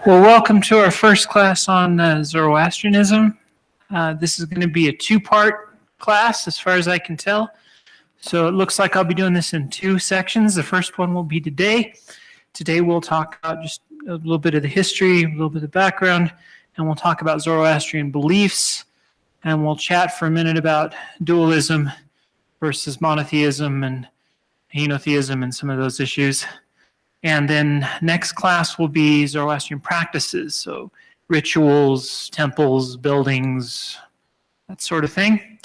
Well, welcome to our first class on Zoroastrianism. This is going to be a two-part class as far as I can tell. So it looks like I'll be doing this in two sections. The first one will be today. Today we'll talk about just a little bit of the history, a little bit of the background, and we'll talk about Zoroastrian beliefs, and we'll chat for a minute about dualism versus monotheism and henotheism and some of those issues. And then next class will be Zoroastrian practices, so rituals, temples, buildings, that sort of thing,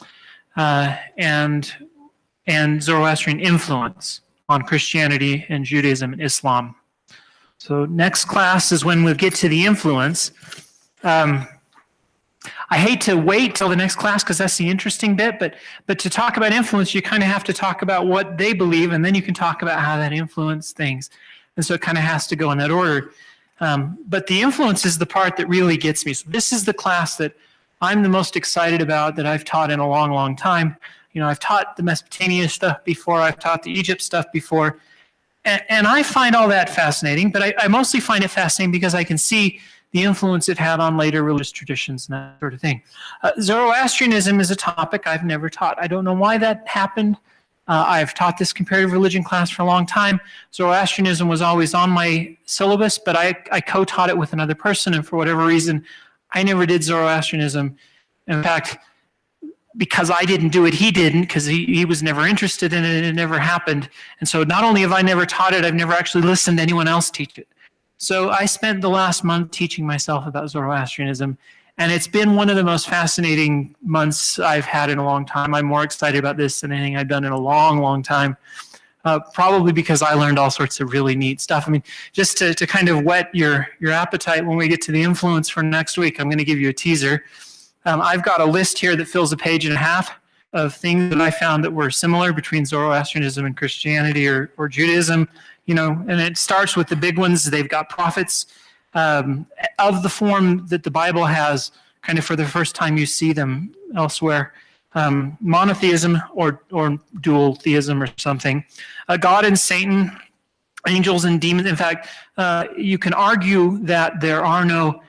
and Zoroastrian influence on Christianity and Judaism and Islam. So next class is when we'll get to the influence. I hate to wait till the next class because that's the interesting bit, but to talk about influence, you kind of have to talk about what they believe, and then you can talk about how that influenced things. And so it kind of has to go in that order. But the influence is the part that really gets me. So this is the class that I'm the most excited about that I've taught in a long, long time. You know, I've taught the Mesopotamian stuff before. I've taught the Egypt stuff before. And I find all that fascinating, but I mostly find it fascinating because I can see the influence it had on later religious traditions and that sort of thing. Zoroastrianism is a topic I've never taught. I don't know why that happened. I've taught this comparative religion class for a long time. Zoroastrianism was always on my syllabus, but I co-taught it with another person, and for whatever reason, I never did Zoroastrianism. In fact, because I didn't do it, he didn't, because he was never interested in it, and it never happened. And so not only have I never taught it, I've never actually listened to anyone else teach it. So I spent the last month teaching myself about Zoroastrianism, and it's been one of the most fascinating months I've had in a long time. I'm more excited about this than anything I've done in a long, long time, probably because I learned all sorts of really neat stuff. I mean, just to kind of whet your appetite when we get to the influence for next week, I'm going to give you a teaser. I've got a list here that fills a page and a half of things that I found that were similar between Zoroastrianism and Christianity or Judaism, you know, and it starts with the big ones. They've got prophets of the form that the Bible has, kind of for the first time you see them elsewhere. Monotheism or dual theism or something. God and Satan, angels and demons. In fact, you can argue that there are no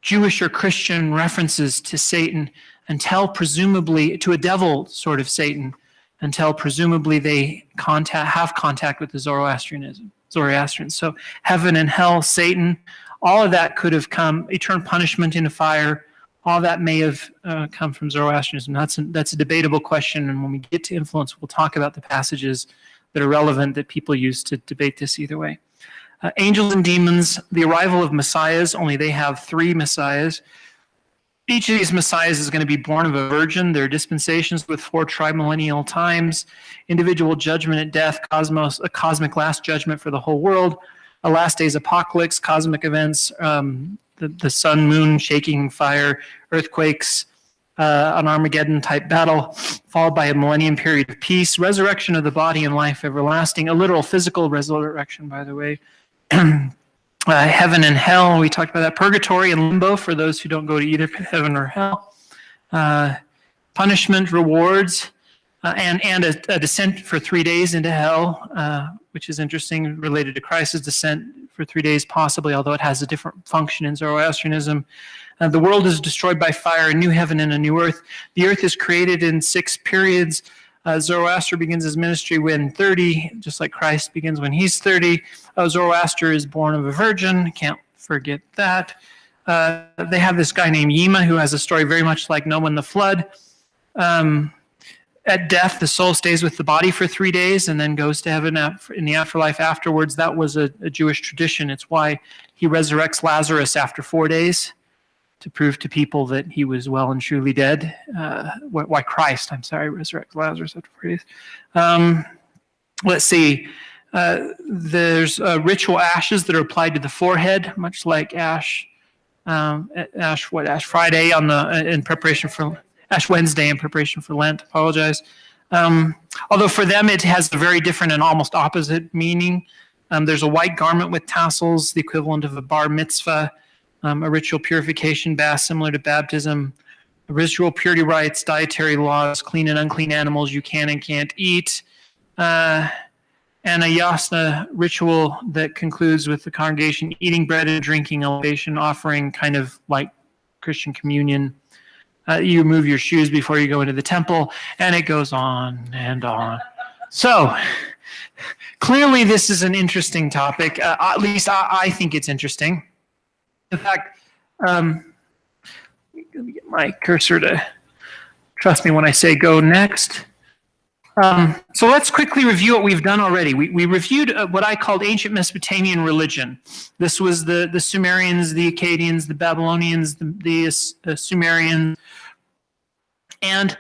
Jewish or Christian references to Satan until presumably, to a devil sort of Satan, until presumably they have contact with the Zoroastrians. So heaven and hell, Satan, all of that could have come, eternal punishment in a fire, all that may have come from Zoroastrianism. That's a debatable question, and when we get to influence, we'll talk about the passages that are relevant that people use to debate this either way. Angels and demons, the arrival of messiahs, only they have three messiahs. Each of these messiahs is going to be born of a virgin. There are dispensations with 4 trimillennial times, individual judgment at death, cosmos, a cosmic last judgment for the whole world, a last days apocalypse, cosmic events, the sun, moon, shaking fire, earthquakes, an Armageddon type battle, followed by a millennium period of peace, resurrection of the body and life everlasting, a literal physical resurrection, by the way. Heaven and hell, we talked about that. Purgatory and limbo for those who don't go to either heaven or hell. Punishment, rewards, and a descent for 3 days into hell, which is interesting, related to Christ's descent for 3 days possibly, although it has a different function in Zoroastrianism. The world is destroyed by fire, a new heaven and a new earth. The earth is created in 6 periods. Zoroaster begins his ministry when 30, just like Christ begins when he's 30. Zoroaster is born of a virgin, can't forget that. They have this guy named Yima who has a story very much like Noah and the flood. At death, the soul stays with the body for 3 days and then goes to heaven in the afterlife afterwards. That was a Jewish tradition. It's why he resurrects Lazarus after 4 days, to prove to people that he was well and truly dead. Why Christ, resurrects Lazarus after 4 days. Let's see. There's ritual ashes that are applied to the forehead, much like Ash Friday in preparation for Ash Wednesday in preparation for Lent. Apologize. Although for them it has a very different and almost opposite meaning. There's a white garment with tassels, the equivalent of a bar mitzvah. A ritual purification bath similar to baptism, ritual purity rites, dietary laws, clean and unclean animals you can and can't eat, and a yasna ritual that concludes with the congregation eating bread and drinking a libation offering, kind of like Christian communion. You remove your shoes before you go into the temple, and it goes on and on. So, clearly this is an interesting topic. At least I think it's interesting. In fact, let me get my cursor to trust me when I say go next. So let's quickly review what we've done already. We reviewed what I called ancient Mesopotamian religion. This was the Sumerians, the Akkadians, the Babylonians, the Sumerians. And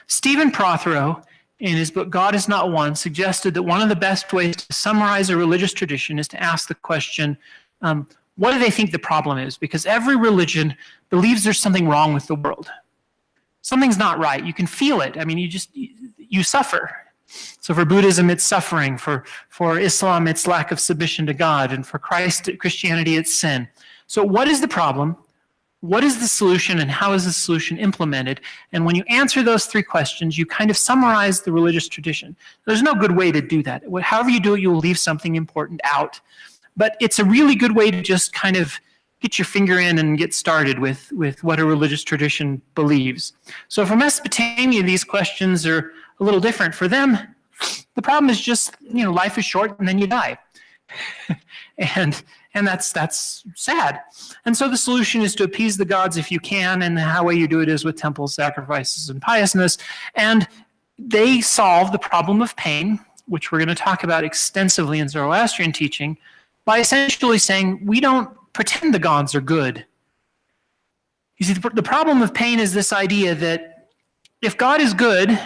Stephen Prothero, in his book God is Not One, suggested that one of the best ways to summarize a religious tradition is to ask the question, what do they think the problem is? Because every religion believes there's something wrong with the world. Something's not right. You can feel it. I mean, you suffer. So for Buddhism, it's suffering. For Islam, it's lack of submission to God. And for Christianity, it's sin. So what is the problem? What is the solution, and how is the solution implemented? And when you answer those three questions, you kind of summarize the religious tradition. There's no good way to do that. However you do it, you will leave something important out. But it's a really good way to just kind of get your finger in and get started with what a religious tradition believes. So for Mesopotamia, these questions are a little different. For them, the problem is just, life is short and then you die. and that's sad. And so the solution is to appease the gods if you can, and the way you do it is with temple sacrifices and piousness. And they solve the problem of pain, which we're going to talk about extensively in Zoroastrian teaching, by essentially saying, we don't pretend the gods are good. You see, the problem of pain is this idea that if God is good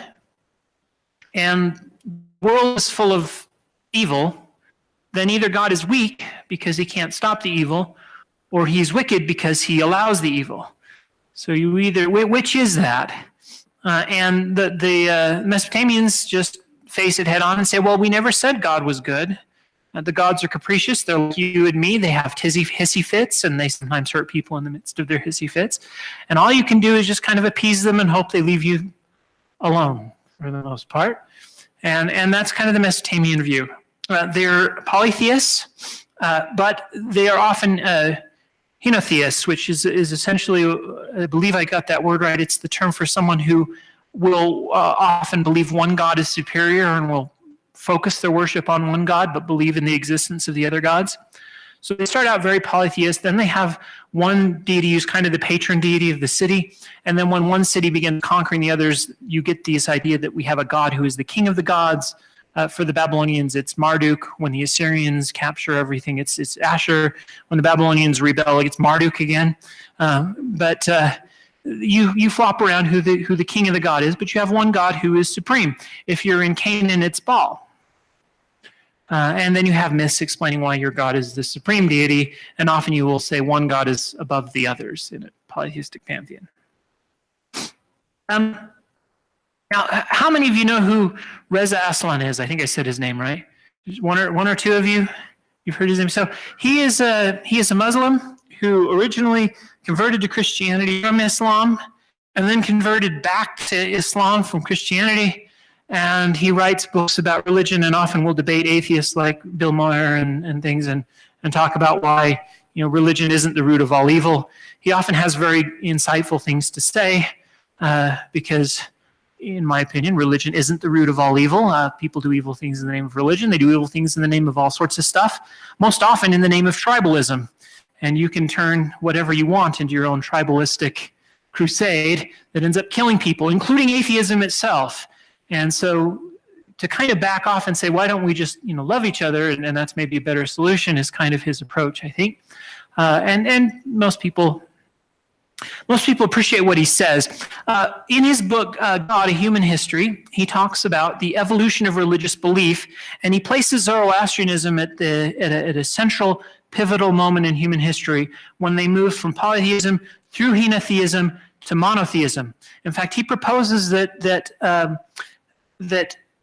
and the world is full of evil, then either God is weak because he can't stop the evil, or he's wicked because he allows the evil. So you either, which is that? And the Mesopotamians just face it head on and say, well, we never said God was good. The gods are capricious. They're like you and me. They have hissy fits, and they sometimes hurt people in the midst of their hissy fits. And all you can do is just kind of appease them and hope they leave you alone for the most part. And that's kind of the Mesopotamian view. They're polytheists, but they are often henotheists, which is essentially, I believe I got that word right, it's the term for someone who will often believe one God is superior and will focus their worship on one God, but believe in the existence of the other gods. So they start out very polytheist, then they have one deity who's kind of the patron deity of the city, and then when one city begins conquering the others, you get this idea that we have a god who is the king of the gods. For the Babylonians, it's Marduk. When the Assyrians capture everything, it's Ashur. When the Babylonians rebel, it's Marduk again. But you flop around who the king of the god is, but you have one god who is supreme. If you're in Canaan, it's Baal. And then you have myths explaining why your god is the supreme deity, and often you will say one god is above the others in a polytheistic pantheon. Now, how many of you know who Reza Aslan is? I think I said his name right. One or two of you, you've heard his name. So he is a Muslim who originally converted to Christianity from Islam, and then converted back to Islam from Christianity. And he writes books about religion, and often will debate atheists like Bill Maher and things, and talk about why religion isn't the root of all evil. He often has very insightful things to say, because in my opinion, religion isn't the root of all evil. People do evil things in the name of religion. They do evil things in the name of all sorts of stuff, most often in the name of tribalism. And you can turn whatever you want into your own tribalistic crusade that ends up killing people, including atheism itself. And so to kind of back off and say, why don't we just love each other, and that's maybe a better solution, is kind of his approach, I think. And most people appreciate what he says. In his book, God, A Human History, he talks about the evolution of religious belief, and he places Zoroastrianism at a central, pivotal moment in human history when they moved from polytheism through henotheism to monotheism. In fact, he proposes that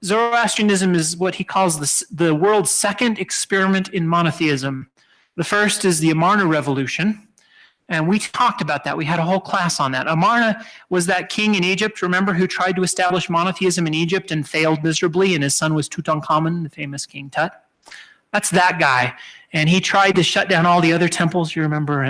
Zoroastrianism is what he calls the world's second experiment in monotheism. The first is the Amarna Revolution. And we talked about that. We had a whole class on that. Amarna was that king in Egypt, remember, who tried to establish monotheism in Egypt and failed miserably, and his son was Tutankhamun, the famous King Tut. That's that guy. And he tried to shut down all the other temples, you remember,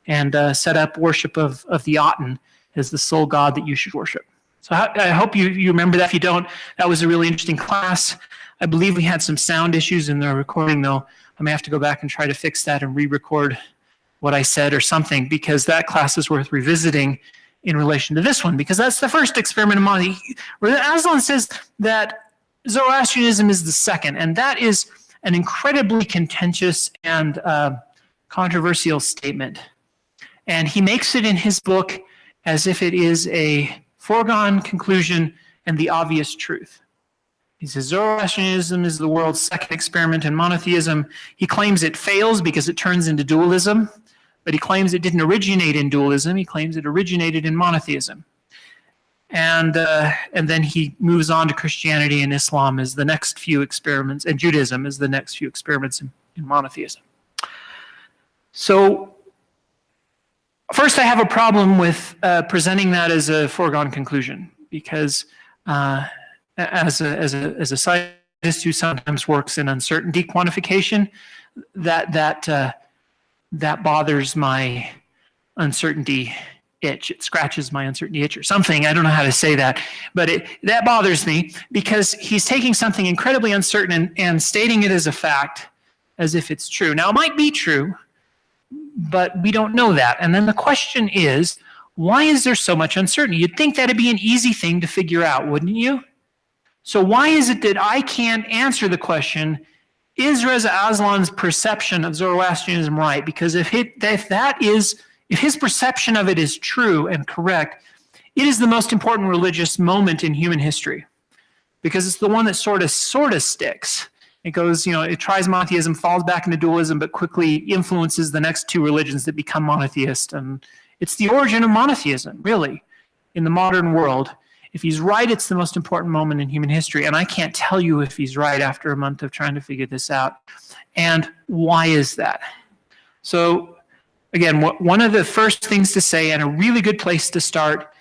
and set up worship of the Aten as the sole god that you should worship. So I hope you remember that. If you don't, that was a really interesting class. I believe we had some sound issues in the recording, though. I may have to go back and try to fix that and re-record what I said or something, because that class is worth revisiting in relation to this one, because that's the first experiment of monotheism. Reza Aslan says that Zoroastrianism is the second, and that is an incredibly contentious and controversial statement. And he makes it in his book as if it is a foregone conclusion and the obvious truth. He says Zoroastrianism is the world's second experiment in monotheism. He claims it fails because it turns into dualism, but he claims it didn't originate in dualism. He claims it originated in monotheism. And then he moves on to Christianity and Islam as the next few experiments, and Judaism as the next few experiments in monotheism. So first, I have a problem with presenting that as a foregone conclusion, because as a scientist who sometimes works in uncertainty quantification, that bothers my uncertainty itch. It scratches my uncertainty itch or something. I don't know how to say that, but that bothers me, because he's taking something incredibly uncertain and stating it as a fact, as if it's true. Now, it might be true, but we don't know that. And then the question is, why is there so much uncertainty? You'd think that'd be an easy thing to figure out, wouldn't you? So why is it that I can't answer the question, is Reza Aslan's perception of Zoroastrianism right? Because if his perception of it is true and correct, it is the most important religious moment in human history, because it's the one that sort of sticks. It goes, it tries monotheism, falls back into dualism, but quickly influences the next two religions that become monotheist. And it's the origin of monotheism, really, in the modern world. If he's right, it's the most important moment in human history. And I can't tell you if he's right after a month of trying to figure this out. And why is that? So, again, one of the first things to say, and a really good place to start,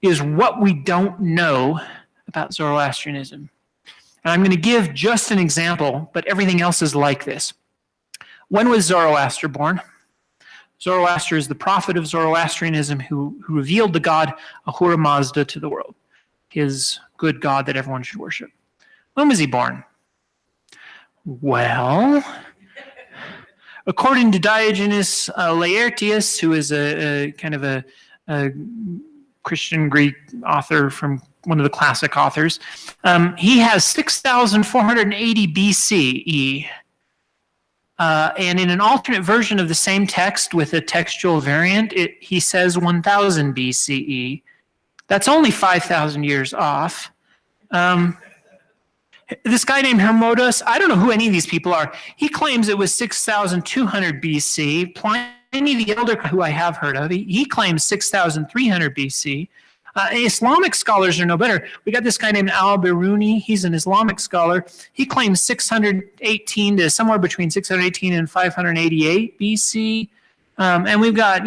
is what we don't know about Zoroastrianism. And I'm going to give just an example, but everything else is like this. When was Zoroaster born? Zoroaster is the prophet of Zoroastrianism who revealed the god Ahura Mazda to the world, his good god that everyone should worship. When was he born? Well, according to Diogenes Laertius, who is a kind of a Christian Greek author from one of the classic authors, he has 6,480 BCE. And in an alternate version of the same text with a textual variant, he says 1,000 BCE. That's only 5,000 years off. This guy named Hermodas, I don't know who any of these people are. He claims it was 6,200 BC. Pliny the Elder, who I have heard of, he claims 6,300 BC. Islamic scholars are no better. We got this guy named al-Biruni. He's an Islamic scholar. He claims 618 to somewhere between 618 and 588 BC. And we've got,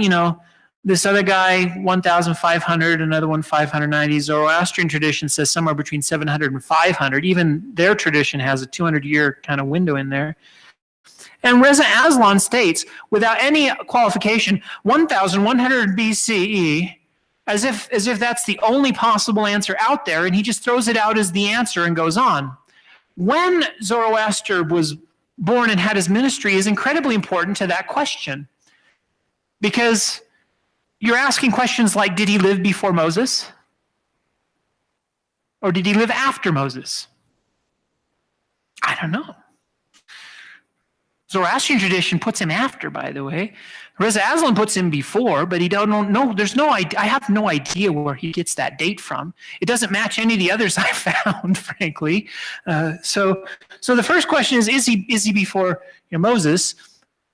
this other guy, 1,500, another one 590. Zoroastrian tradition says somewhere between 700 and 500. Even their tradition has a 200-year kind of window in there. And Reza Aslan states, without any qualification, 1,100 BCE, as if that's the only possible answer out there, and he just throws it out as the answer and goes on. When Zoroaster was born and had his ministry is incredibly important to that question, because you're asking questions like, did he live before Moses? Or did he live after Moses? I don't know. Zoroastrian tradition puts him after, by the way. Reza Aslan puts him before, but he don't know. There's no idea. I have no idea where he gets that date from. It doesn't match any of the others I found, frankly. So the first question is he before Moses?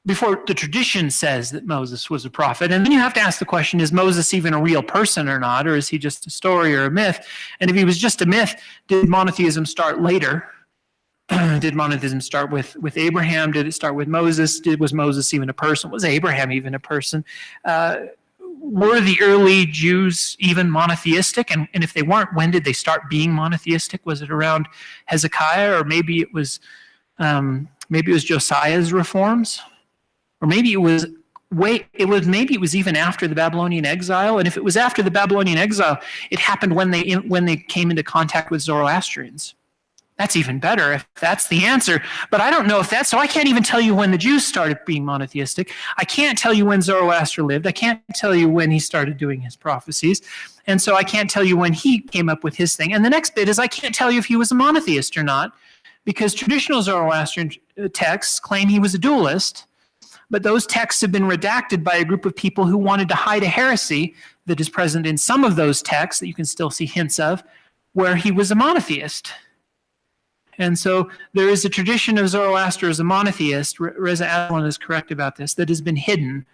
Before the tradition says that Moses was a prophet. And then you have to ask the question, is Moses even a real person or not? Or is he just a story or a myth? And if he was just a myth, did monotheism start later? Did monotheism start with Abraham? Did it start with Moses? Was Moses even a person? Was Abraham even a person? Were the early Jews even monotheistic? And if they weren't, when did they start being monotheistic? Was it around Hezekiah, or maybe it was Josiah's reforms, or maybe it was even after the Babylonian exile? And if it was after the Babylonian exile, it happened when they came into contact with Zoroastrians. That's even better if that's the answer. But I don't know if that's, so I can't even tell you when the Jews started being monotheistic. I can't tell you when Zoroaster lived. I can't tell you when he started doing his prophecies. And so I can't tell you when he came up with his thing. And the next bit is I can't tell you if he was a monotheist or not, because traditional Zoroastrian texts claim he was a dualist, but those texts have been redacted by a group of people who wanted to hide a heresy that is present in some of those texts that you can still see hints of, where he was a monotheist. And so there is a tradition of Zoroaster as a monotheist, Reza Aslan is correct about this, that has been hidden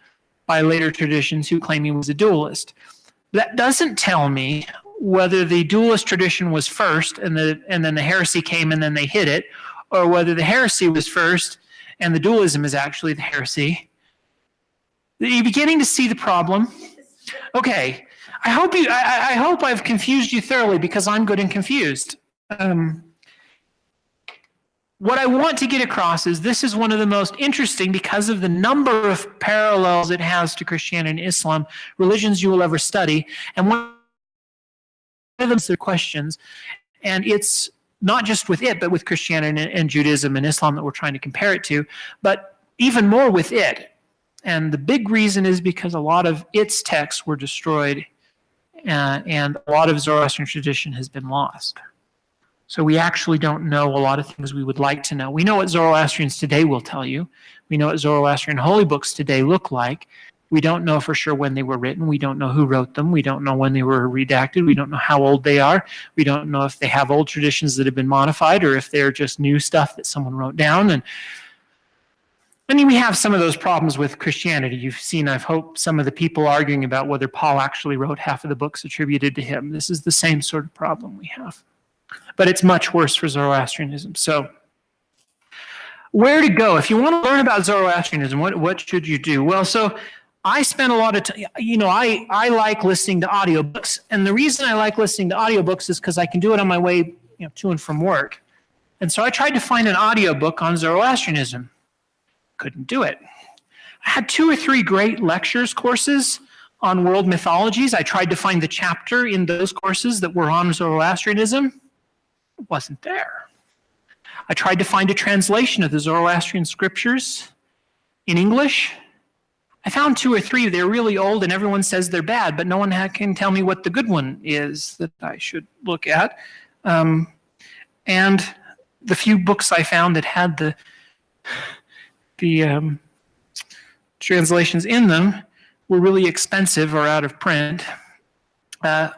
by later traditions who claim he was a dualist. That doesn't tell me whether the dualist tradition was first and then the heresy came and then they hid it, or whether the heresy was first and the dualism is actually the heresy. Are you beginning to see the problem? Okay, I hope I've confused you thoroughly, because I'm good and confused. What I want to get across is this is one of the most interesting, because of the number of parallels it has to Christianity and Islam, religions you will ever study. And one of them is the questions. And it's not just with it, but with Christianity and Judaism and Islam that we're trying to compare it to, but even more with it. And the big reason is because a lot of its texts were destroyed, and a lot of Zoroastrian tradition has been lost. So we actually don't know a lot of things we would like to know. We know what Zoroastrians today will tell you. We know what Zoroastrian holy books today look like. We don't know for sure when they were written. We don't know who wrote them. We don't know when they were redacted. We don't know how old they are. We don't know if they have old traditions that have been modified, or if they're just new stuff that someone wrote down. And I mean, we have some of those problems with Christianity. You've seen, I hope, some of the people arguing about whether Paul actually wrote half of the books attributed to him. This is the same sort of problem we have. But it's much worse for Zoroastrianism. So where to go? If you want to learn about Zoroastrianism, what should you do? Well, so I spent a lot of time, I like listening to audiobooks. And the reason I like listening to audiobooks is because I can do it on my way to and from work. And so I tried to find an audiobook on Zoroastrianism. Couldn't do it. I had 2 or 3 great lectures courses on world mythologies. I tried to find the chapter in those courses that were on Zoroastrianism. It wasn't there. I tried to find a translation of the Zoroastrian scriptures in English. I found 2 or 3. They're really old and everyone says they're bad, but no one can tell me what the good one is that I should look at. And the few books I found that had the translations in them were really expensive or out of print.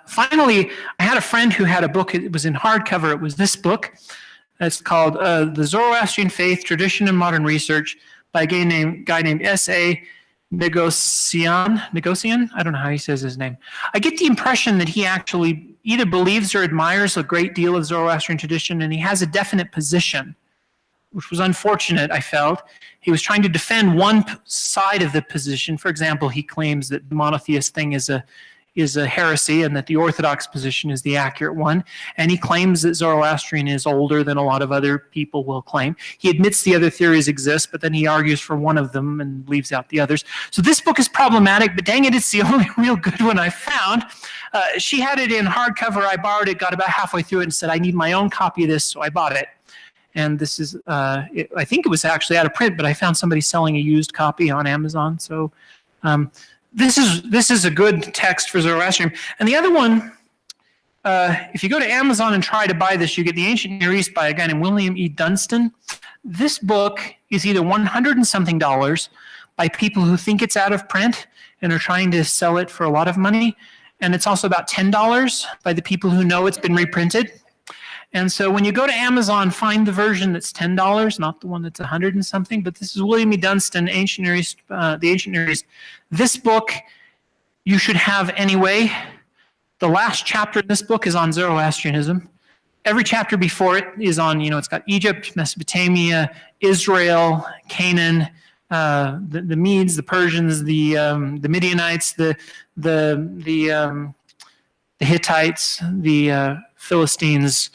Finally, I had a friend who had a book. It was in hardcover. It was this book. It's called The Zoroastrian Faith, Tradition and Modern Research by a guy named S.A. Negocian. I don't know how he says his name. I get the impression that he actually either believes or admires a great deal of Zoroastrian tradition, and he has a definite position, which was unfortunate, I felt. He was trying to defend one side of the position. For example, he claims that the monotheist thing is a heresy and that the Orthodox position is the accurate one. And he claims that Zoroastrian is older than a lot of other people will claim. He admits the other theories exist, but then he argues for one of them and leaves out the others. So this book is problematic, but dang it, it's the only real good one I found. She had it in hardcover. I borrowed it, got about halfway through it, and said, I need my own copy of this, so I bought it. And this is, I think it was actually out of print, but I found somebody selling a used copy on Amazon. So this is a good text for Zoroastrian. And the other one, if you go to Amazon and try to buy this, you get The Ancient Near East by a guy named William E. Dunstan. This book is either $100 and something by people who think it's out of print and are trying to sell it for a lot of money. And it's also about $10 by the people who know it's been reprinted. And so when you go to Amazon, find the version that's $10, not the one that's $100 and something. But this is William E. Dunstan, Ancient Near East, The Ancient Near East. This book you should have anyway. The last chapter in this book is on Zoroastrianism. every chapter before it is on, it's got Egypt, Mesopotamia, Israel, Canaan, the Medes, the Persians, the Midianites, the Hittites, the Philistines,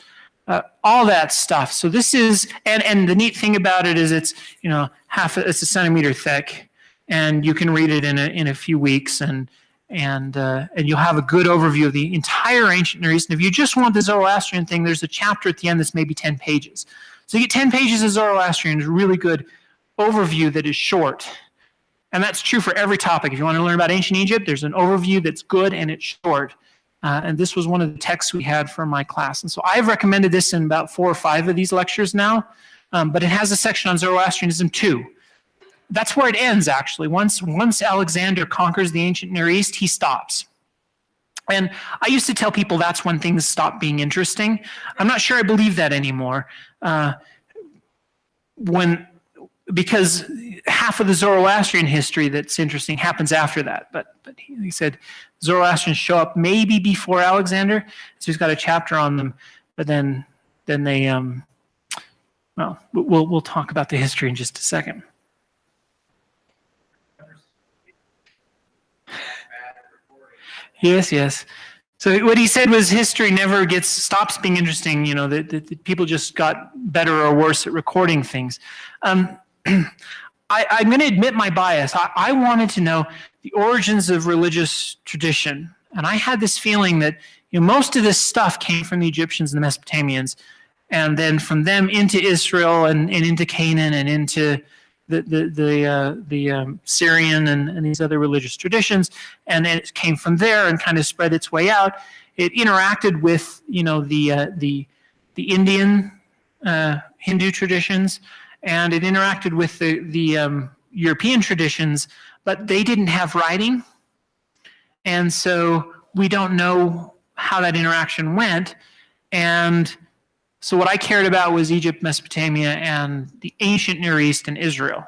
all that stuff. So this is, and the neat thing about it is it's, it's a centimeter thick, and you can read it in a few weeks, and you'll have a good overview of the entire ancient Near East. And if you just want the Zoroastrian thing, there's a chapter at the end that's maybe 10 pages. So you get 10 pages of Zoroastrian, a really good overview that is short. And that's true for every topic. If you want to learn about ancient Egypt, there's an overview that's good and it's short. And this was one of the texts we had from my class. And so I've recommended this in about 4 or 5 of these lectures now, but it has a section on Zoroastrianism too. That's where it ends, actually. Once Alexander conquers the ancient Near East, he stops. And I used to tell people that's when things stop being interesting. I'm not sure I believe that anymore. Because half of the Zoroastrian history that's interesting happens after that. But he said Zoroastrians show up maybe before Alexander, so he's got a chapter on them. But then they, well, we'll talk about the history in just a second. Yes. So what he said was history never stops being interesting, that people just got better or worse at recording things. I'm going to admit my bias. I wanted to know the origins of religious tradition. And I had this feeling that most of this stuff came from the Egyptians and the Mesopotamians, and then from them into Israel and into Canaan and into the Syrian and these other religious traditions, and then it came from there and kind of spread its way out. It interacted with the Indian Hindu traditions, and it interacted with the European traditions, but they didn't have writing, and so we don't know how that interaction went. And so what I cared about was Egypt, Mesopotamia, and the ancient Near East and Israel.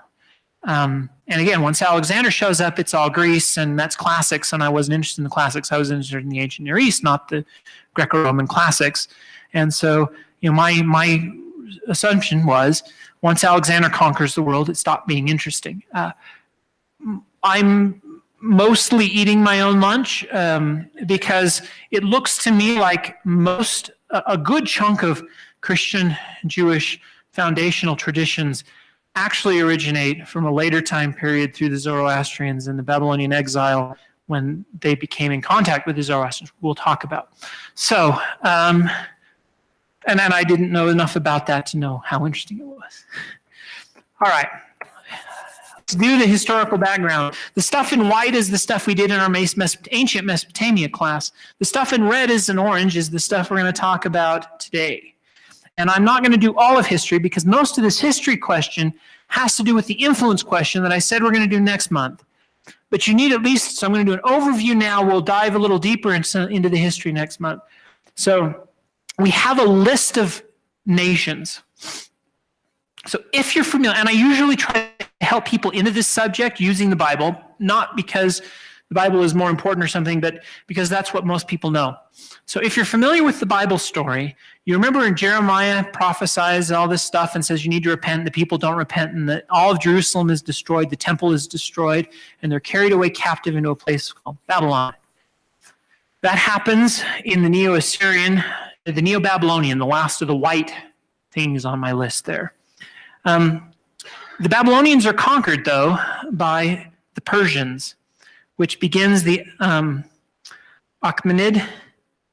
And again, once Alexander shows up, it's all Greece, and that's classics, and I wasn't interested in the classics. I was interested in the ancient Near East, not the Greco-Roman classics. And so, my assumption was once Alexander conquers the world, it stopped being interesting. I'm mostly eating my own lunch because it looks to me like a good chunk of Christian, Jewish foundational traditions actually originate from a later time period through the Zoroastrians and the Babylonian exile when they became in contact with the Zoroastrians. We'll talk about. So, and then I didn't know enough about that to know how interesting it was. All right. Let's do the historical background. The stuff in white is the stuff we did in our ancient Mesopotamia class. The stuff in red is in orange is the stuff we're going to talk about today. And I'm not going to do all of history because most of this history question has to do with the influence question that I said we're going to do next month. But you need at least, so I'm going to do an overview now. We'll dive a little deeper into the history next month. So we have a list of nations. So if you're familiar, and I usually try to help people into this subject using the Bible, not because the Bible is more important or something, but because that's what most people know. So if you're familiar with the Bible story, you remember in Jeremiah prophesies all this stuff and says you need to repent, the people don't repent, and that all of Jerusalem is destroyed, the temple is destroyed, and they're carried away captive into a place called Babylon. That happens in the Neo-Assyrian, the Neo-Babylonian, the last of the white things on my list there. The Babylonians are conquered, though, by the Persians, which begins the Achaemenid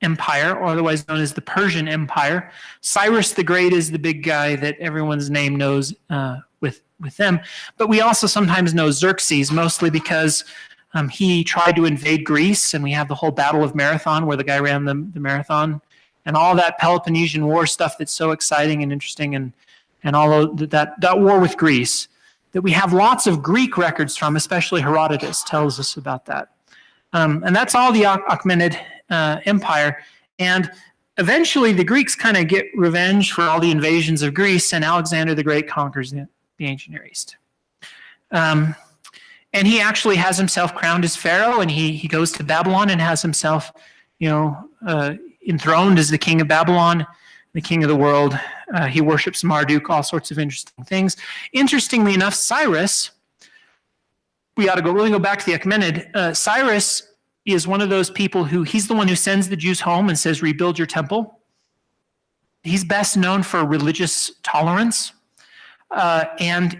Empire, or otherwise known as the Persian Empire. Cyrus the Great is the big guy that everyone's name knows with them. But we also sometimes know Xerxes, mostly because he tried to invade Greece, and we have the whole Battle of Marathon where the guy ran the marathon, and all that Peloponnesian War stuff that's so exciting and interesting, and all of that war with Greece that we have lots of Greek records from, especially Herodotus tells us about that. And that's all the Achaemenid Empire. And eventually the Greeks kind of get revenge for all the invasions of Greece, and Alexander the Great conquers the ancient Near East. And he actually has himself crowned as pharaoh, and he goes to Babylon and has himself, enthroned as the king of Babylon. the king of the world. He worships Marduk, all sorts of interesting things. Interestingly enough, Cyrus, we ought to really go back to the Achaemenid. Cyrus is one of those people who, he's the one who sends the Jews home and says, rebuild your temple. He's best known for religious tolerance. And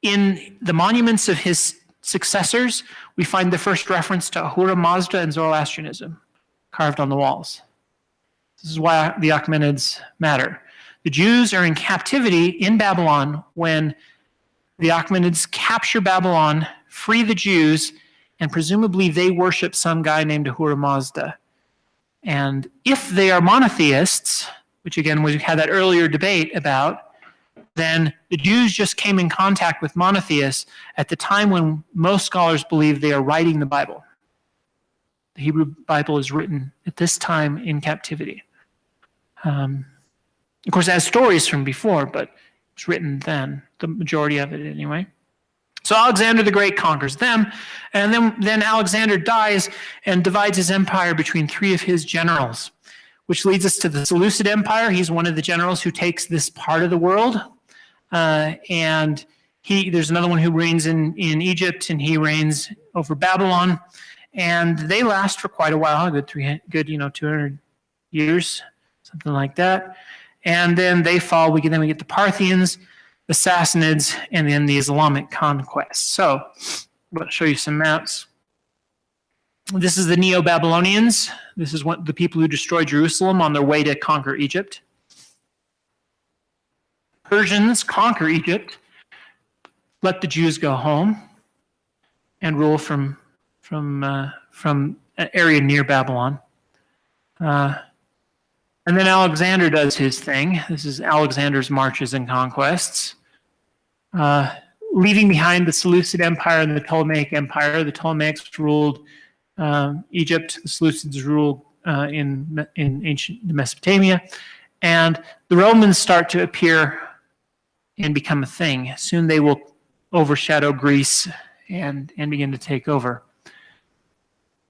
in the monuments of his successors, we find the first reference to Ahura Mazda and Zoroastrianism carved on the walls. This is why the Achaemenids matter. The Jews are in captivity in Babylon when the Achaemenids capture Babylon, free the Jews, and presumably they worship some guy named Ahura Mazda. And if they are monotheists, which again we had that earlier debate about, then the Jews just came in contact with monotheists at the time when most scholars believe they are writing the Bible. The Hebrew Bible is written at this time in captivity. Of course, it has stories from before, but it's written then, the majority of it anyway. So Alexander the Great conquers them, and then Alexander dies and divides his empire between three of his generals, which leads us to the Seleucid Empire. He's one of the generals who takes this part of the world. And there's another one who reigns in Egypt, and he reigns over Babylon. And they last for quite a while, a good 200 years, something like that. And then they fall. We get the Parthians, the Sassanids, and then the Islamic conquest. So I'll show you some maps. This is the Neo-Babylonians. This is the people who destroyed Jerusalem on their way to conquer Egypt. Persians conquer Egypt, let the Jews go home, and rule from an area near Babylon. And then Alexander does his thing. This is Alexander's marches and conquests. Leaving behind the Seleucid Empire and the Ptolemaic Empire. The Ptolemaics ruled Egypt. The Seleucids ruled in ancient Mesopotamia. And the Romans start to appear and become a thing. Soon they will overshadow Greece and begin to take over.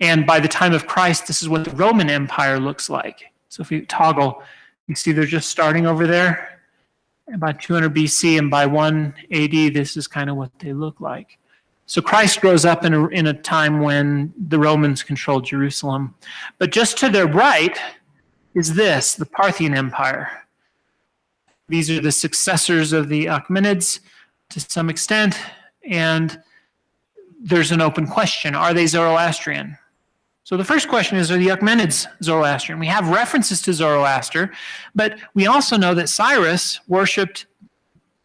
And by the time of Christ, this is what the Roman Empire looks like. So if you toggle, you see they're just starting over there. And by 200 BC and by 1 AD, this is kind of what they look like. So Christ grows up in a time when the Romans controlled Jerusalem. But just to their right is this, the Parthian Empire. These are the successors of the Achaemenids to some extent, and there's an open question. Are they Zoroastrian? So the first question is, are the Achaemenids Zoroastrian? We have references to Zoroaster, but we also know that Cyrus worshipped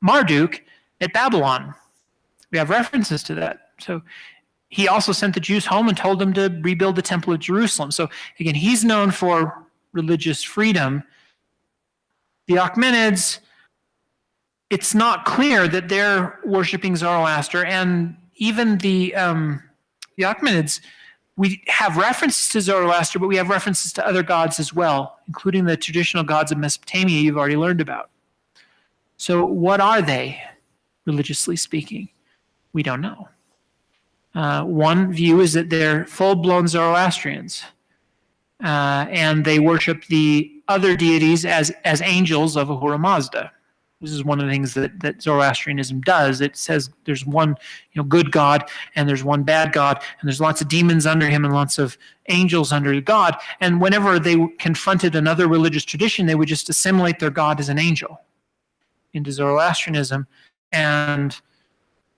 Marduk at Babylon. We have references to that. So he also sent the Jews home and told them to rebuild the Temple of Jerusalem. So again, he's known for religious freedom. The Achaemenids, it's not clear that they're worshiping Zoroaster, and even the Achaemenids, we have references to Zoroaster, but we have references to other gods as well, including the traditional gods of Mesopotamia you've already learned about. So what are they, religiously speaking? We don't know. One view is that they're full-blown Zoroastrians, and they worship the other deities as angels of Ahura Mazda. This is one of the things that Zoroastrianism does. It says there's one good God and there's one bad God, and there's lots of demons under him and lots of angels under God. And whenever they confronted another religious tradition, they would just assimilate their God as an angel into Zoroastrianism. And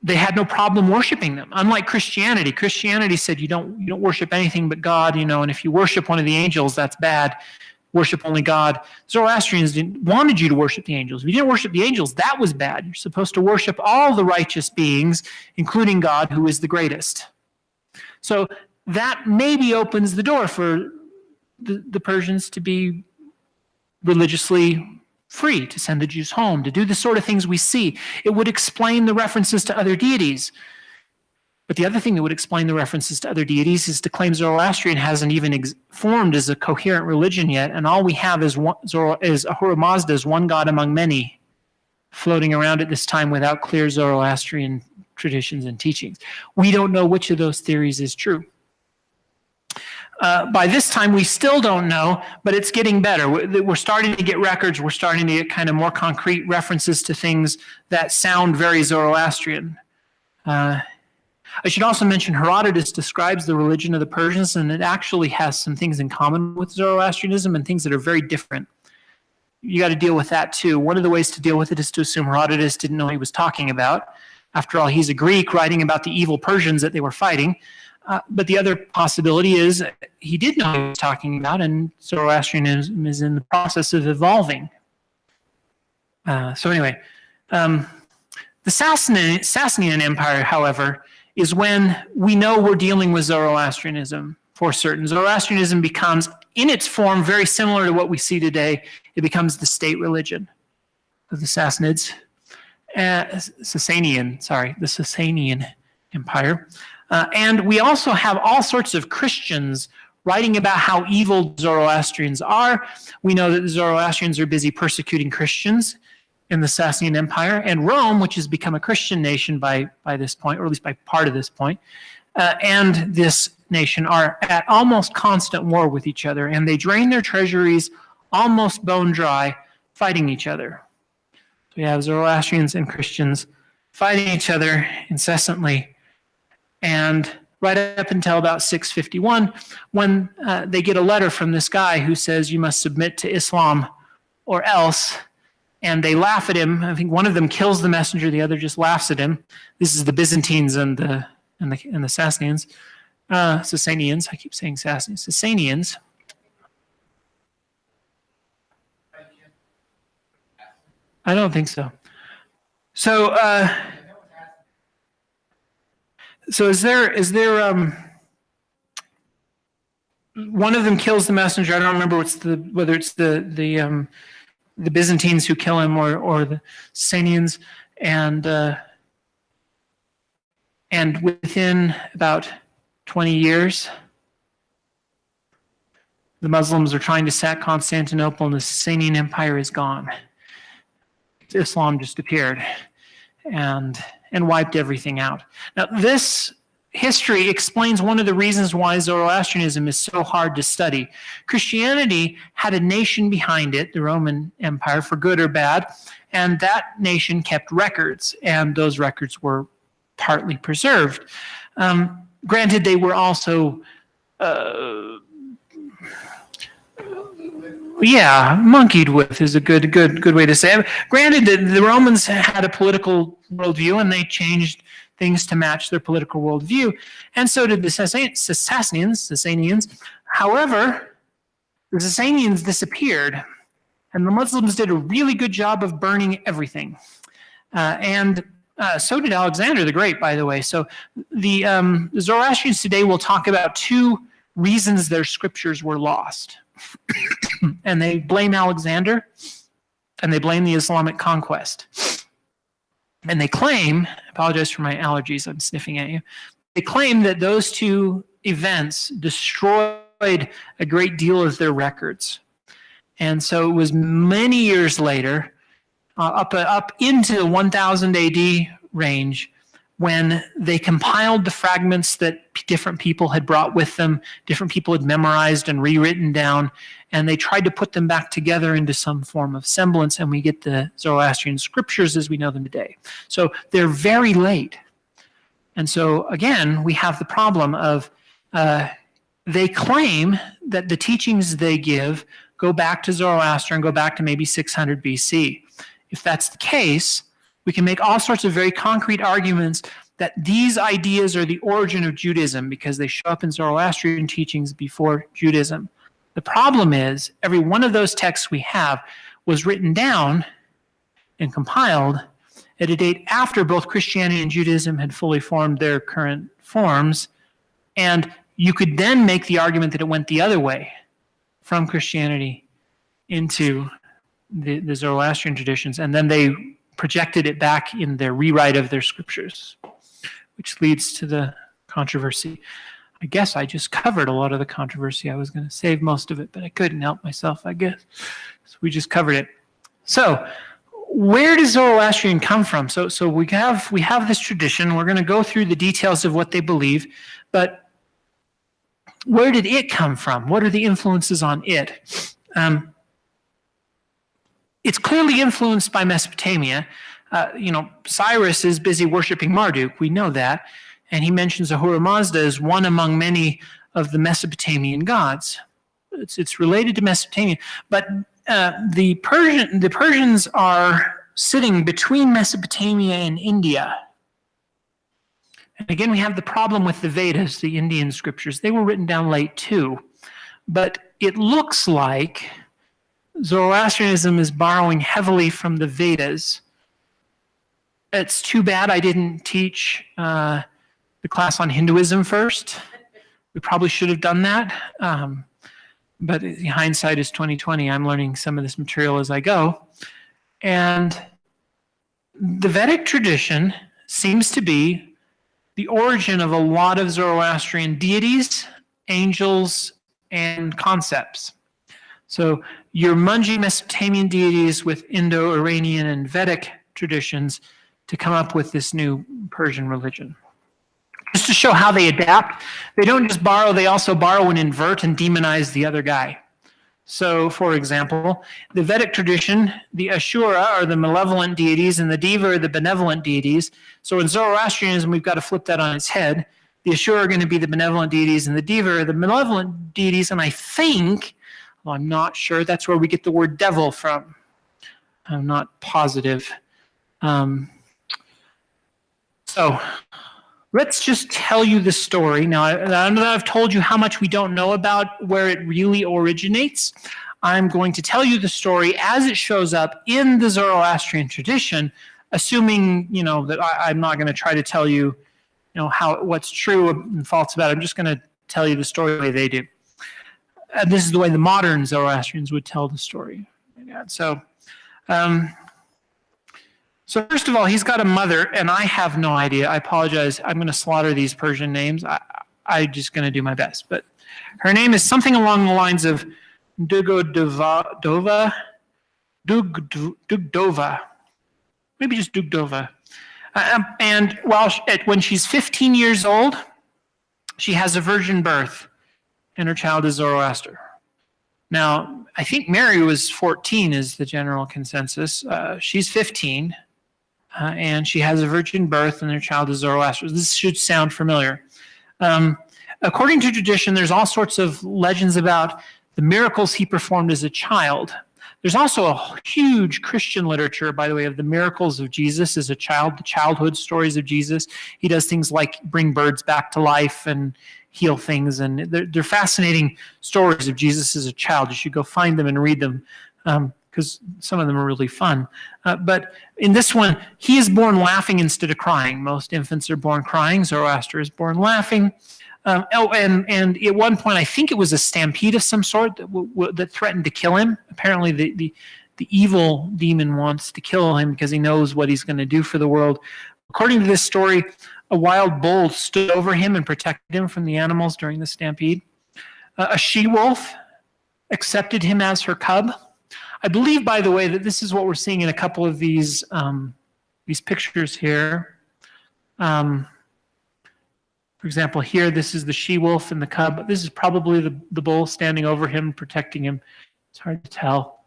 they had no problem worshiping them. Unlike Christianity. Christianity said you don't worship anything but God, and if you worship one of the angels, that's bad. Worship only God. Zoroastrians wanted you to worship the angels. If you didn't worship the angels, that was bad. You're supposed to worship all the righteous beings, including God, who is the greatest. So that maybe opens the door for the Persians to be religiously free, to send the Jews home, to do the sort of things we see. It would explain the references to other deities. But the other thing that would explain the references to other deities is to claim Zoroastrian hasn't even formed as a coherent religion yet, and all we have is Ahura Mazda as one god among many, floating around at this time without clear Zoroastrian traditions and teachings. We don't know which of those theories is true. By this time, we still don't know, but it's getting better. We're starting to get records. We're starting to get kind of more concrete references to things that sound very Zoroastrian. I should also mention Herodotus describes the religion of the Persians, and it actually has some things in common with Zoroastrianism and things that are very different. You got to deal with that too. One of the ways to deal with it is to assume Herodotus didn't know what he was talking about. After all, he's a Greek writing about the evil Persians that they were fighting. But the other possibility is he did know what he was talking about, and Zoroastrianism is in the process of evolving. So anyway, the Sassanian Empire, however, is when we know we're dealing with Zoroastrianism for certain. Zoroastrianism becomes, in its form, very similar to what we see today. It becomes the state religion of the Sassanids. The Sassanian Empire. And we also have all sorts of Christians writing about how evil Zoroastrians are. We know that the Zoroastrians are busy persecuting Christians in the Sassanian Empire, and Rome, which has become a Christian nation by this point, or at least by part of this point, and this nation are at almost constant war with each other, and they drain their treasuries almost bone dry, fighting each other. So we have Zoroastrians and Christians fighting each other incessantly, and right up until about 651, when they get a letter from this guy who says you must submit to Islam or else, and they laugh at him. I think one of them kills the messenger, the other just laughs at him. This is the Byzantines and the Sassanians. Sassanians, I keep saying Sassanians. Sassanians. I don't think so. So is there one of them kills the messenger? I don't remember whether it's the Byzantines who kill him or the Sassanians, and within about 20 years, the Muslims are trying to sack Constantinople, and the Sassanian Empire is gone. Islam just appeared and wiped everything out. Now, this history explains one of the reasons why Zoroastrianism is so hard to study. Christianity had a nation behind it, the Roman Empire, for good or bad, and that nation kept records, and those records were partly preserved. Granted, they were also monkeyed with is a good way to say it. Granted, the Romans had a political worldview, and they changed things to match their political worldview, and so did the Sassanians. However, the Sassanians disappeared, and the Muslims did a really good job of burning everything. And so did Alexander the Great, by the way. So the Zoroastrians today will talk about two reasons their scriptures were lost. And they blame Alexander, and they blame the Islamic conquest. And they claim, I apologize for my allergies, I'm sniffing at you. They claim that those two events destroyed a great deal of their records. And so it was many years later, up into the 1000 AD range, when they compiled the fragments that different people had brought with them, different people had memorized and rewritten down, and they tried to put them back together into some form of semblance, and we get the Zoroastrian scriptures as we know them today. So they're very late. And so, again, we have the problem of they claim that the teachings they give go back to Zoroaster and go back to maybe 600 BC. If that's the case, we can make all sorts of very concrete arguments that these ideas are the origin of Judaism because they show up in Zoroastrian teachings before Judaism. The problem is every one of those texts we have was written down and compiled at a date after both Christianity and Judaism had fully formed their current forms, and you could then make the argument that it went the other way from Christianity into the Zoroastrian traditions, and then they projected it back in their rewrite of their scriptures, which leads to the controversy. I guess I just covered a lot of the controversy. I was going to save most of it, but I couldn't help myself, I guess. So we just covered it. So where does Zoroastrian come from? So we have this tradition. We're going to go through the details of what they believe, but where did it come from? What are the influences on it? It's clearly influenced by Mesopotamia. Cyrus is busy worshiping Marduk. We know that. And he mentions Ahura Mazda as one among many of the Mesopotamian gods. It's related to Mesopotamia. But the Persians are sitting between Mesopotamia and India. And again, we have the problem with the Vedas, the Indian scriptures. They were written down late too. But it looks like Zoroastrianism is borrowing heavily from the Vedas. It's too bad I didn't teach the class on Hinduism first. We probably should have done that. But hindsight is 20/20. I'm learning some of this material as I go. And the Vedic tradition seems to be the origin of a lot of Zoroastrian deities, angels, and concepts. So your Munji Mesopotamian deities with Indo-Iranian and Vedic traditions to come up with this new Persian religion. Just to show how they adapt, they don't just borrow, they also borrow and invert and demonize the other guy. So, for example, the Vedic tradition, the Ashura are the malevolent deities and the Deva are the benevolent deities. So in Zoroastrianism, we've got to flip that on its head. The Ashura are going to be the benevolent deities and the Deva are the malevolent deities, and I think, well, I'm not sure, that's where we get the word devil from. I'm not positive. So let's just tell you the story. Now, I know that I've told you how much we don't know about where it really originates. I'm going to tell you the story as it shows up in the Zoroastrian tradition, assuming, that I'm not going to try to tell you, what's true and false about it. I'm just going to tell you the story the way they do. This is the way the modern Zoroastrians would tell the story. So first of all, he's got a mother, and I have no idea. I apologize. I'm going to slaughter these Persian names. I'm just going to do my best. But her name is something along the lines of Dugdova. Maybe just Dugdova. And when she's 15 years old, she has a virgin birth, and her child is Zoroaster. Now, I think Mary was 14 is the general consensus. She's 15. And she has a virgin birth, and their child is Zoroaster. This should sound familiar. According to tradition, there's all sorts of legends about the miracles he performed as a child. There's also a huge Christian literature, by the way, of the miracles of Jesus as a child, the childhood stories of Jesus. He does things like bring birds back to life and heal things, and they're fascinating stories of Jesus as a child. You should go find them and read them. Because some of them are really fun. But in this one, he is born laughing instead of crying. Most infants are born crying. Zoroaster is born laughing. And at one point, I think it was a stampede of some sort that threatened to kill him. Apparently, the evil demon wants to kill him because he knows what he's going to do for the world. According to this story, a wild bull stood over him and protected him from the animals during the stampede. A she-wolf accepted him as her cub. I believe, by the way, that this is what we're seeing in a couple of these pictures here. For example, here, this is the she-wolf and the cub. This is probably the bull standing over him, protecting him. It's hard to tell.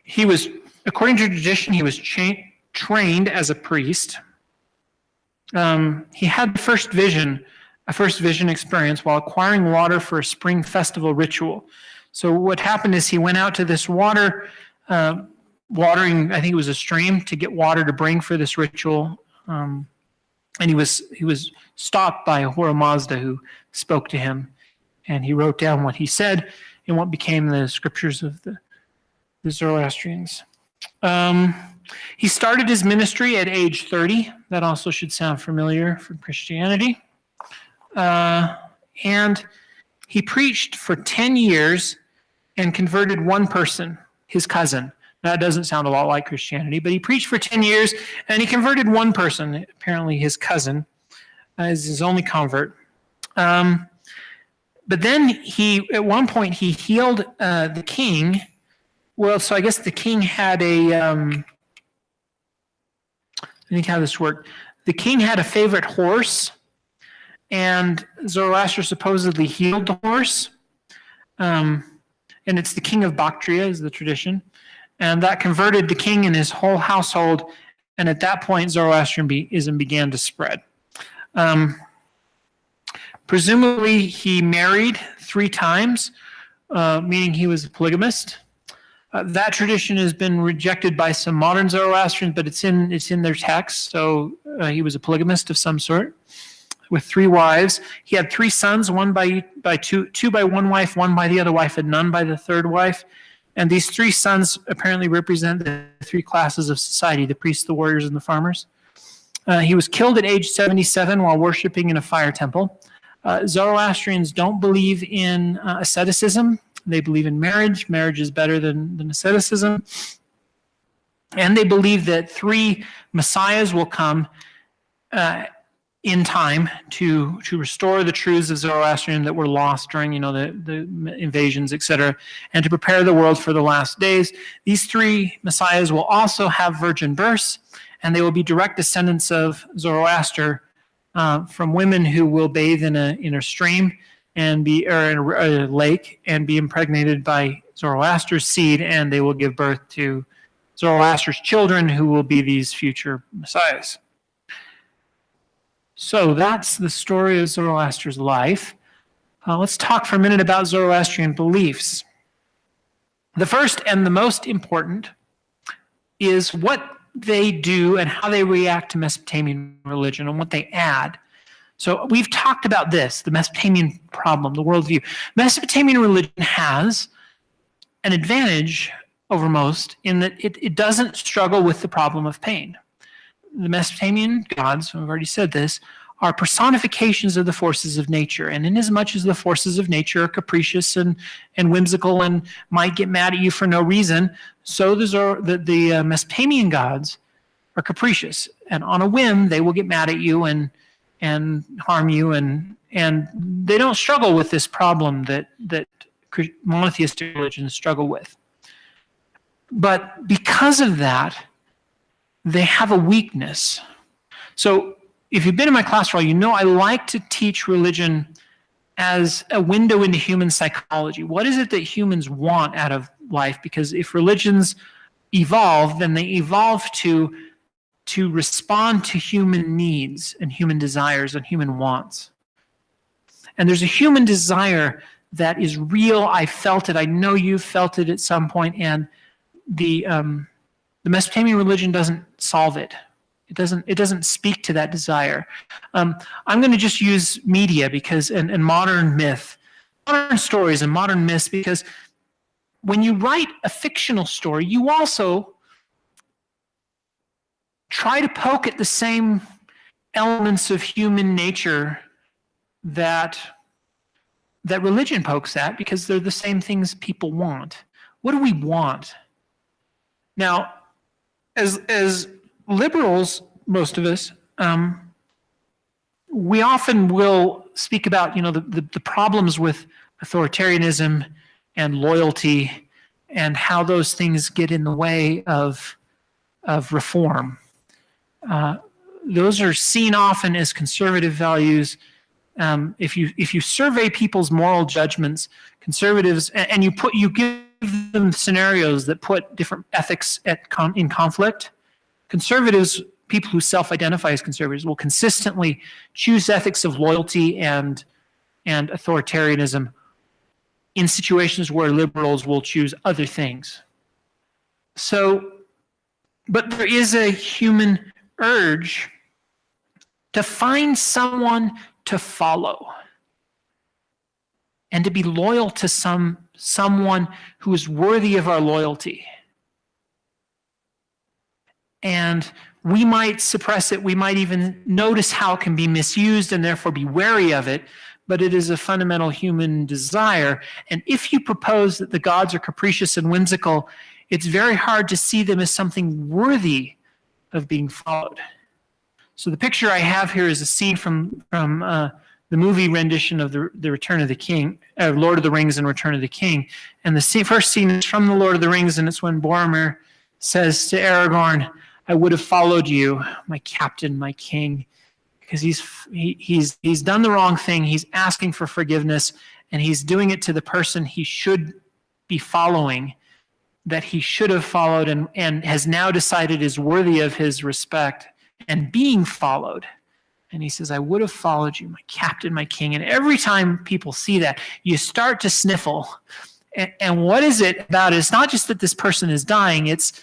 He was, according to tradition, he was trained as a priest. He had the first vision experience while acquiring water for a spring festival ritual. So what happened is he went out to this water, watering, I think it was a stream, to get water to bring for this ritual. And he was stopped by Ahura Mazda, who spoke to him, and he wrote down what he said in what became the scriptures of the Zoroastrians. He started his ministry at age 30. That also should sound familiar from Christianity. And he preached for 10 years and converted one person, his cousin. Now, that doesn't sound a lot like Christianity, but he preached for 10 years and he converted one person, apparently his cousin, as his only convert. But then at one point, he healed the king. Well, so I guess the king had I think how this worked. The king had a favorite horse, and Zoroaster supposedly healed the horse. And it's the king of Bactria is the tradition. And that converted the king and his whole household. And at that point, Zoroastrianism began to spread. Presumably, he married 3 times, meaning he was a polygamist. That tradition has been rejected by some modern Zoroastrians, but it's in their text. So he was a polygamist of some sort, with 3 wives. He had 3 sons, one by two by one wife, one by the other wife, and none by the third wife. And these 3 sons apparently represent the 3 classes of society: the priests, the warriors, and the farmers. He was killed at age 77 while worshiping in a fire temple. Zoroastrians don't believe in asceticism. They believe in marriage. Marriage is better than asceticism. And they believe that 3 messiahs will come in time to restore the truths of Zoroastrianism that were lost during the invasions, etc., and to prepare the world for the last days. These 3 messiahs will also have virgin births, and they will be direct descendants of Zoroaster from women who will bathe in a stream and in a lake and be impregnated by Zoroaster's seed, and they will give birth to Zoroaster's children, who will be these future messiahs. So that's the story of Zoroaster's life. Let's talk for a minute about Zoroastrian beliefs. The first and the most important is what they do and how they react to Mesopotamian religion and what they add. So we've talked about this, the Mesopotamian problem, the worldview. Mesopotamian religion has an advantage over most in that it doesn't struggle with the problem of pain. The Mesopotamian gods, I've already said this, are personifications of the forces of nature. And inasmuch as the forces of nature are capricious and whimsical and might get mad at you for no reason, so the Mesopotamian gods are capricious. And on a whim, they will get mad at you and harm you. And they don't struggle with this problem that monotheistic religions struggle with. But because of that, they have a weakness. So if you've been in my class for a while, you know I like to teach religion as a window into human psychology. What is it that humans want out of life? Because if religions evolve, then they evolve to respond to human needs and human desires and human wants. And there's a human desire that is real. I felt it. I know you've felt it at some point. And the Mesopotamian religion doesn't solve it. It doesn't speak to that desire. I'm going to just use media and modern myth, modern stories and modern myths, because when you write a fictional story, you also try to poke at the same elements of human nature that religion pokes at, because they're the same things people want. What do we want? Now, as liberals, most of us, we often will speak about the problems with authoritarianism and loyalty and how those things get in the way of reform. Those are seen often as conservative values. If you survey people's moral judgments, conservatives, and you give them scenarios that put different ethics in conflict, conservatives, people who self-identify as conservatives, will consistently choose ethics of loyalty and authoritarianism in situations where liberals will choose other things. But there is a human urge to find someone to follow and to be loyal to someone who is worthy of our loyalty. And we might suppress it. We might even notice how it can be misused and therefore be wary of it. But it is a fundamental human desire. And if you propose that the gods are capricious and whimsical, it's very hard to see them as something worthy of being followed. So the picture I have here is a scene from the movie rendition of the Return of the King, Lord of the Rings and Return of the King. And the first scene is from the Lord of the Rings, and it's when Boromir says to Aragorn, I would have followed you, my captain, my king, because he's done the wrong thing. He's asking for forgiveness, and he's doing it to the person he should be following, that he should have followed and has now decided is worthy of his respect and being followed. And he says, I would have followed you, my captain, my king. And every time people see that, you start to sniffle. And what is it about it? It's not just that this person is dying. It's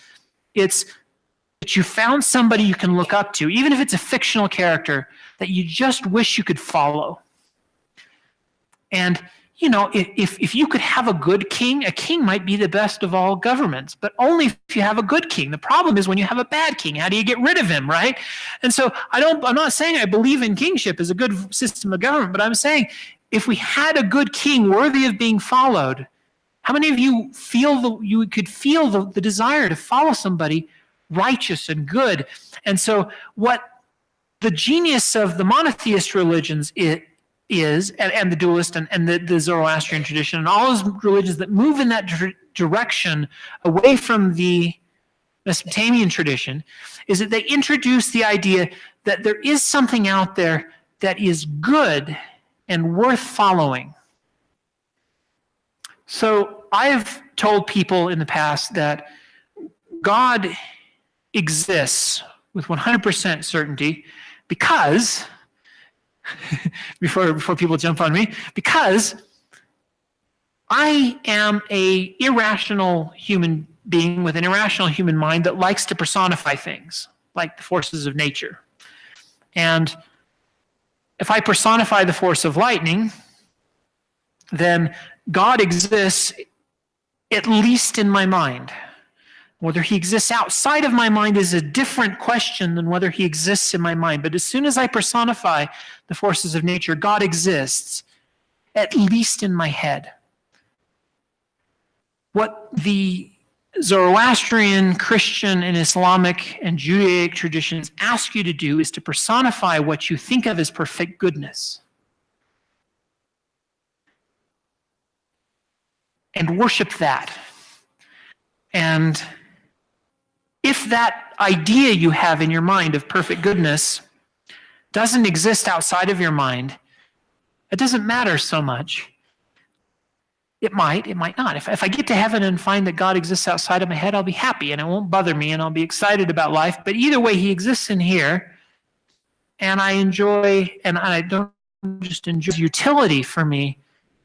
that you found somebody you can look up to, even if it's a fictional character, that you just wish you could follow. And, you know, if you could have a good king, a king might be the best of all governments, but only if you have a good king. The problem is when you have a bad king, how do you get rid of him, right? And so I'm not saying I believe in kingship as a good system of government, but I'm saying if we had a good king worthy of being followed, how many of you you could feel the desire to follow somebody righteous and good? And so what the genius of the monotheist religions is, and the dualist and the Zoroastrian tradition and all those religions that move in that direction away from the Mesopotamian tradition, is that they introduce the idea that there is something out there that is good and worth following. So I've told people in the past that God exists with 100% certainty because before people jump on me, because I am an irrational human being with an irrational human mind that likes to personify things, like the forces of nature. And if I personify the force of lightning, then God exists at least in my mind. Whether he exists outside of my mind is a different question than whether he exists in my mind. But as soon as I personify the forces of nature, God exists, at least in my head. What the Zoroastrian, Christian, and Islamic and Judaic traditions ask you to do is to personify what you think of as perfect goodness. And worship that. And if that idea you have in your mind of perfect goodness doesn't exist outside of your mind, it doesn't matter so much. It might not. If I get to heaven and find that God exists outside of my head, I'll be happy and it won't bother me and I'll be excited about life. But either way, he exists in here, and I don't just enjoy utility for me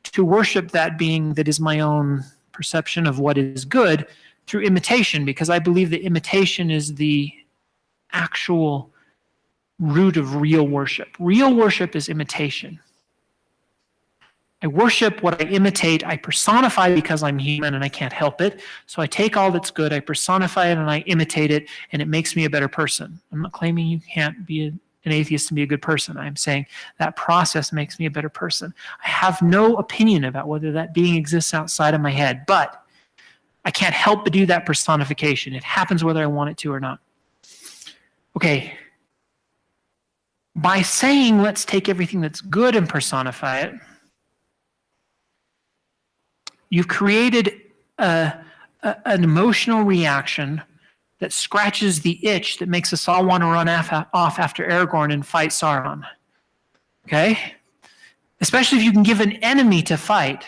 to worship that being that is my own perception of what is good through imitation, because I believe that imitation is the actual root of real worship. Real worship is imitation. I worship what I imitate. I personify because I'm human and I can't help it. So I take all that's good, I personify it, and I imitate it, and it makes me a better person. I'm not claiming you can't be an atheist and be a good person. I'm saying that process makes me a better person. I have no opinion about whether that being exists outside of my head, but I can't help but do that personification. It happens whether I want it to or not. Okay. By saying, let's take everything that's good and personify it, you've created an emotional reaction that scratches the itch that makes us all want to run off after Aragorn and fight Sauron. Okay? Especially if you can give an enemy to fight.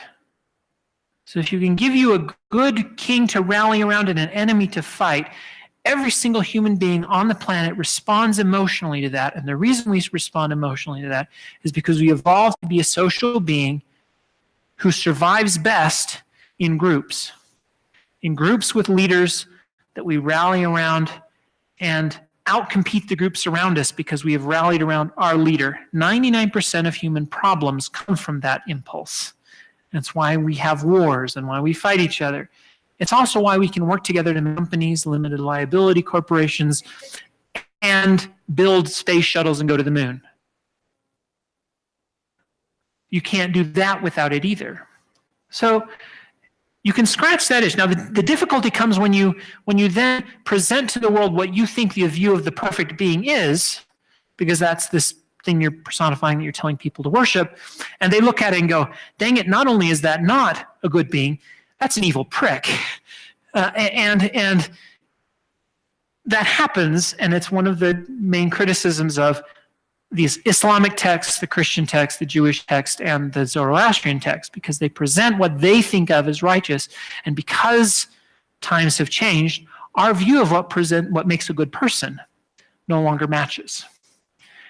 So if you can give you a good king to rally around and an enemy to fight, every single human being on the planet responds emotionally to that. And the reason we respond emotionally to that is because we evolved to be a social being who survives best in groups with leaders that we rally around and outcompete the groups around us because we have rallied around our leader. 99% of human problems come from that impulse. That's why we have wars and why we fight each other. It's also why we can work together to make companies, limited liability corporations, and build space shuttles and go to the moon. You can't do that without it either. So you can scratch that itch. Now the difficulty comes when you then present to the world what you think the view of the perfect being is, because that's this thing you're personifying that you're telling people to worship, and they look at it and go, dang it, not only is that not a good being, that's an evil prick. And that happens, and it's one of the main criticisms of these Islamic texts, the Christian text, the Jewish text, and the Zoroastrian text, because they present what they think of as righteous. And because times have changed, our view of what makes a good person no longer matches.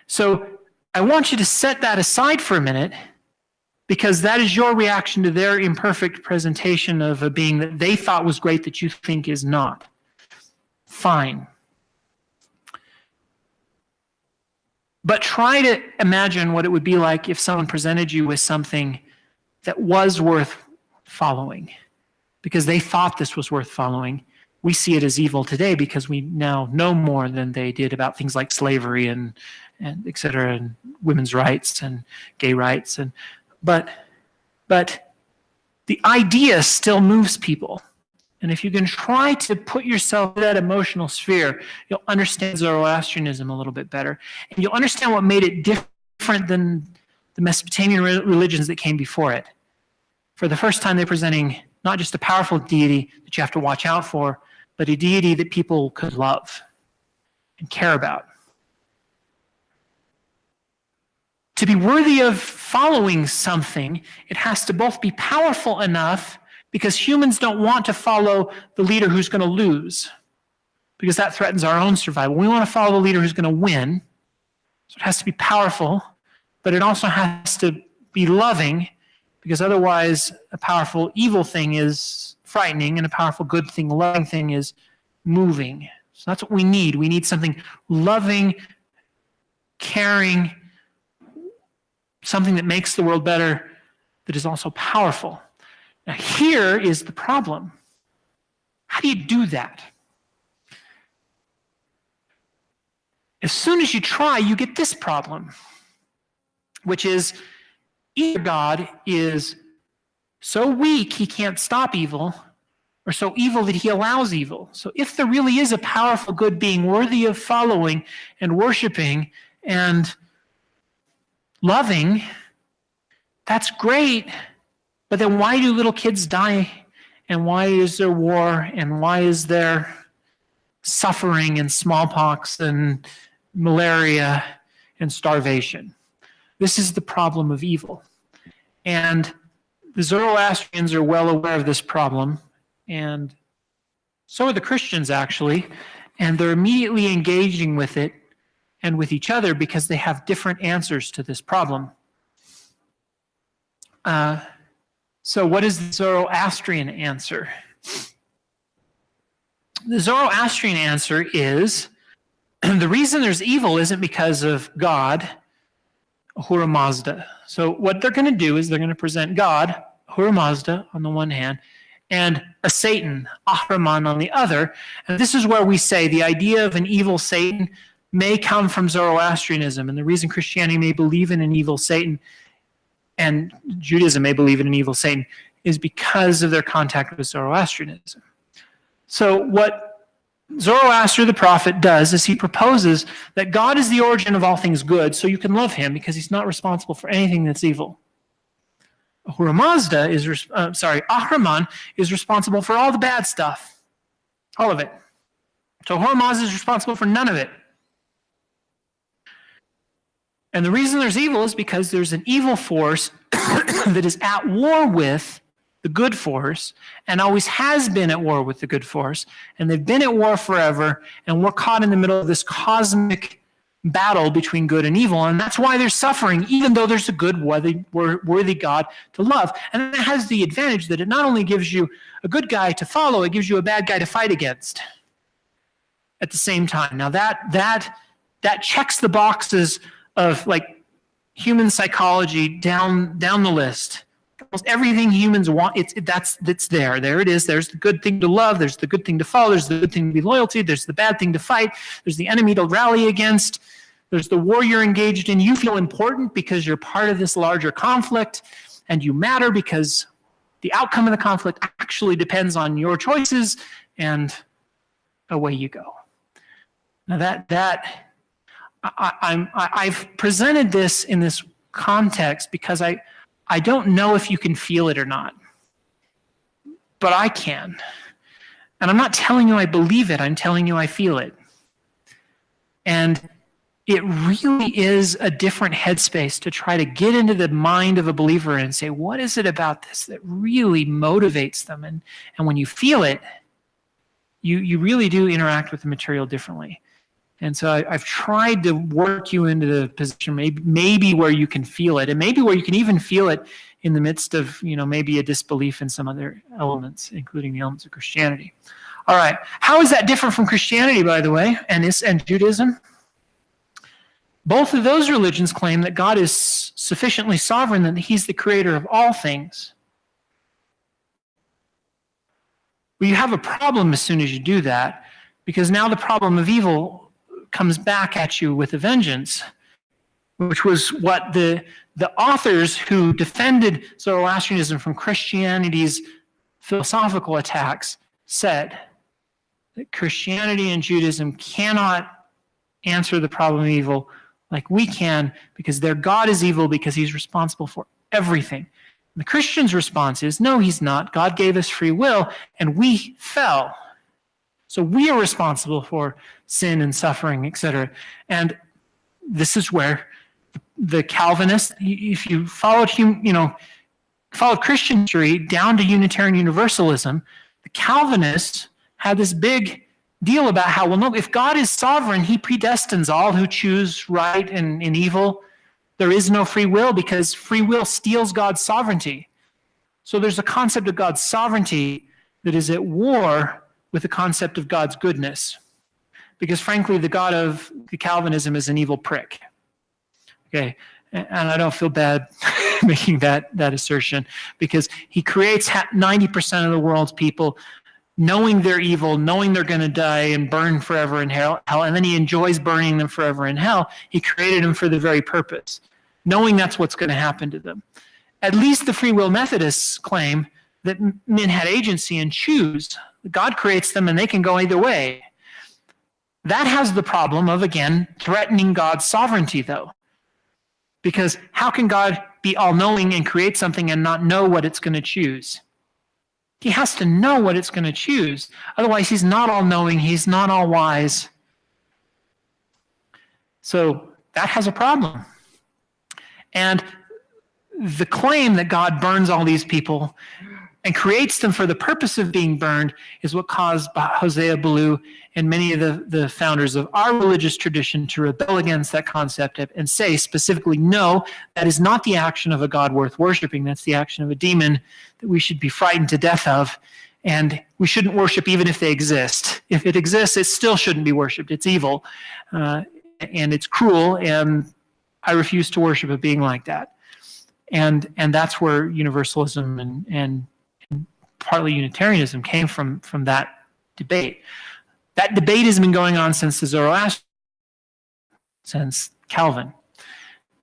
So I want you to set that aside for a minute, because that is your reaction to their imperfect presentation of a being that they thought was great that you think is not. Fine. But try to imagine what it would be like if someone presented you with something that was worth following, because they thought this was worth following. We see it as evil today because we now know more than they did about things like slavery and et cetera, and women's rights and gay rights. But the idea still moves people. And if you can try to put yourself in that emotional sphere, you'll understand Zoroastrianism a little bit better. And you'll understand what made it different than the Mesopotamian religions that came before it. For the first time, they're presenting not just a powerful deity that you have to watch out for, but a deity that people could love and care about. To be worthy of following something, it has to both be powerful enough, because humans don't want to follow the leader who's going to lose, because that threatens our own survival. We want to follow the leader who's going to win. So it has to be powerful, but it also has to be loving, because otherwise a powerful evil thing is frightening and a powerful good thing, loving thing is moving. So that's what we need. We need something loving, caring, something that makes the world better, that is also powerful. Now, here is the problem. How do you do that? As soon as you try, you get this problem, which is either God is so weak he can't stop evil, or so evil that he allows evil. So if there really is a powerful good being worthy of following and worshiping and loving, that's great. But then why do little kids die? And why is there war? And why is there suffering and smallpox and malaria and starvation? This is the problem of evil. And the Zoroastrians are well aware of this problem, and so are the Christians, actually, and they're immediately engaging with it and with each other because they have different answers to this problem. So what is the Zoroastrian answer? The Zoroastrian answer is the reason there's evil isn't because of God, Ahura Mazda. So what they're going to do is they're going to present God, Ahura Mazda, on the one hand, and a Satan, Ahriman, on the other. And this is where we say the idea of an evil Satan may come from Zoroastrianism. And the reason Christianity may believe in an evil Satan and Judaism may believe in an evil Satan is because of their contact with Zoroastrianism. So what Zoroaster the prophet does is he proposes that God is the origin of all things good, so you can love him because he's not responsible for anything that's evil. Ahriman is responsible for all the bad stuff, all of it. So Ahriman is responsible for none of it. And the reason there's evil is because there's an evil force that is at war with the good force and always has been at war with the good force. And they've been at war forever, and we're caught in the middle of this cosmic battle between good and evil. And that's why there's suffering, even though there's a good, worthy God to love. And that has the advantage that it not only gives you a good guy to follow, it gives you a bad guy to fight against at the same time. Now that checks the boxes of like human psychology down the list. Almost everything humans want, that's there. There it is. There's the good thing to love. There's the good thing to follow. There's the good thing to be loyalty. There's the bad thing to fight. There's the enemy to rally against. There's the war you're engaged in. You feel important because you're part of this larger conflict, and you matter because the outcome of the conflict actually depends on your choices, and away you go. Now I've presented this in this context because I don't know if you can feel it or not, but I can. And I'm not telling you I believe it, I'm telling you I feel it. And it really is a different headspace to try to get into the mind of a believer and say, what is it about this that really motivates them? And when you feel it, you really do interact with the material differently. And so I've tried to work you into the position maybe where you can feel it, and maybe where you can even feel it in the midst of, maybe a disbelief in some other elements, including the elements of Christianity. All right, how is that different from Christianity, by the way, and Judaism? Both of those religions claim that God is sufficiently sovereign that he's the creator of all things. Well, you have a problem as soon as you do that, because now the problem of evil comes back at you with a vengeance, which was what the authors who defended Zoroastrianism from Christianity's philosophical attacks said, that Christianity and Judaism cannot answer the problem of evil like we can, because their God is evil because he's responsible for everything. And the Christian's response is, no, he's not. God gave us free will, and we fell. So we are responsible for sin and suffering, etc. And this is where the Calvinists, if you followed Christian history down to Unitarian Universalism, the Calvinists had this big deal about how, well, no, if God is sovereign, he predestines all who choose right and evil. There is no free will because free will steals God's sovereignty. So there's a concept of God's sovereignty that is at war with the concept of God's goodness. Because frankly, the God of the Calvinism is an evil prick. Okay, and I don't feel bad making that assertion, because he creates 90% of the world's people knowing they're evil, knowing they're going to die and burn forever in hell, and then he enjoys burning them forever in hell. He created them for the very purpose, knowing that's what's going to happen to them. At least the free will Methodists claim that men had agency and choose. God creates them and they can go either way. That has the problem of, again, threatening God's sovereignty, though. Because how can God be all-knowing and create something and not know what it's going to choose? He has to know what it's going to choose. Otherwise, he's not all-knowing. He's not all-wise. So that has a problem. And the claim that God burns all these people and creates them for the purpose of being burned is what caused Hosea Ballou and many of the founders of our religious tradition to rebel against that concept and say specifically, no, that is not the action of a God worth worshiping. That's the action of a demon that we should be frightened to death of, and we shouldn't worship even if they exist. If it exists, it still shouldn't be worshipped. It's evil, and it's cruel, and I refuse to worship a being like that. And that's where Universalism and partly Unitarianism came from that debate. That debate has been going on since the Zoroastrians, since Calvin.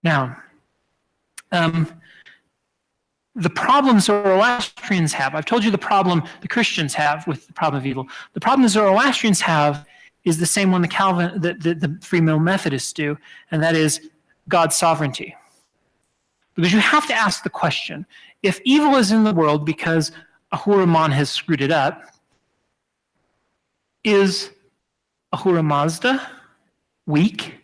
Now, the problem Zoroastrians have, I've told you the problem the Christians have with the problem of evil. The problem the Zoroastrians have is the same one the Free Will Methodists do, and that is God's sovereignty. Because you have to ask the question, if evil is in the world because Ahura Mazda has screwed it up, is Ahura Mazda weak?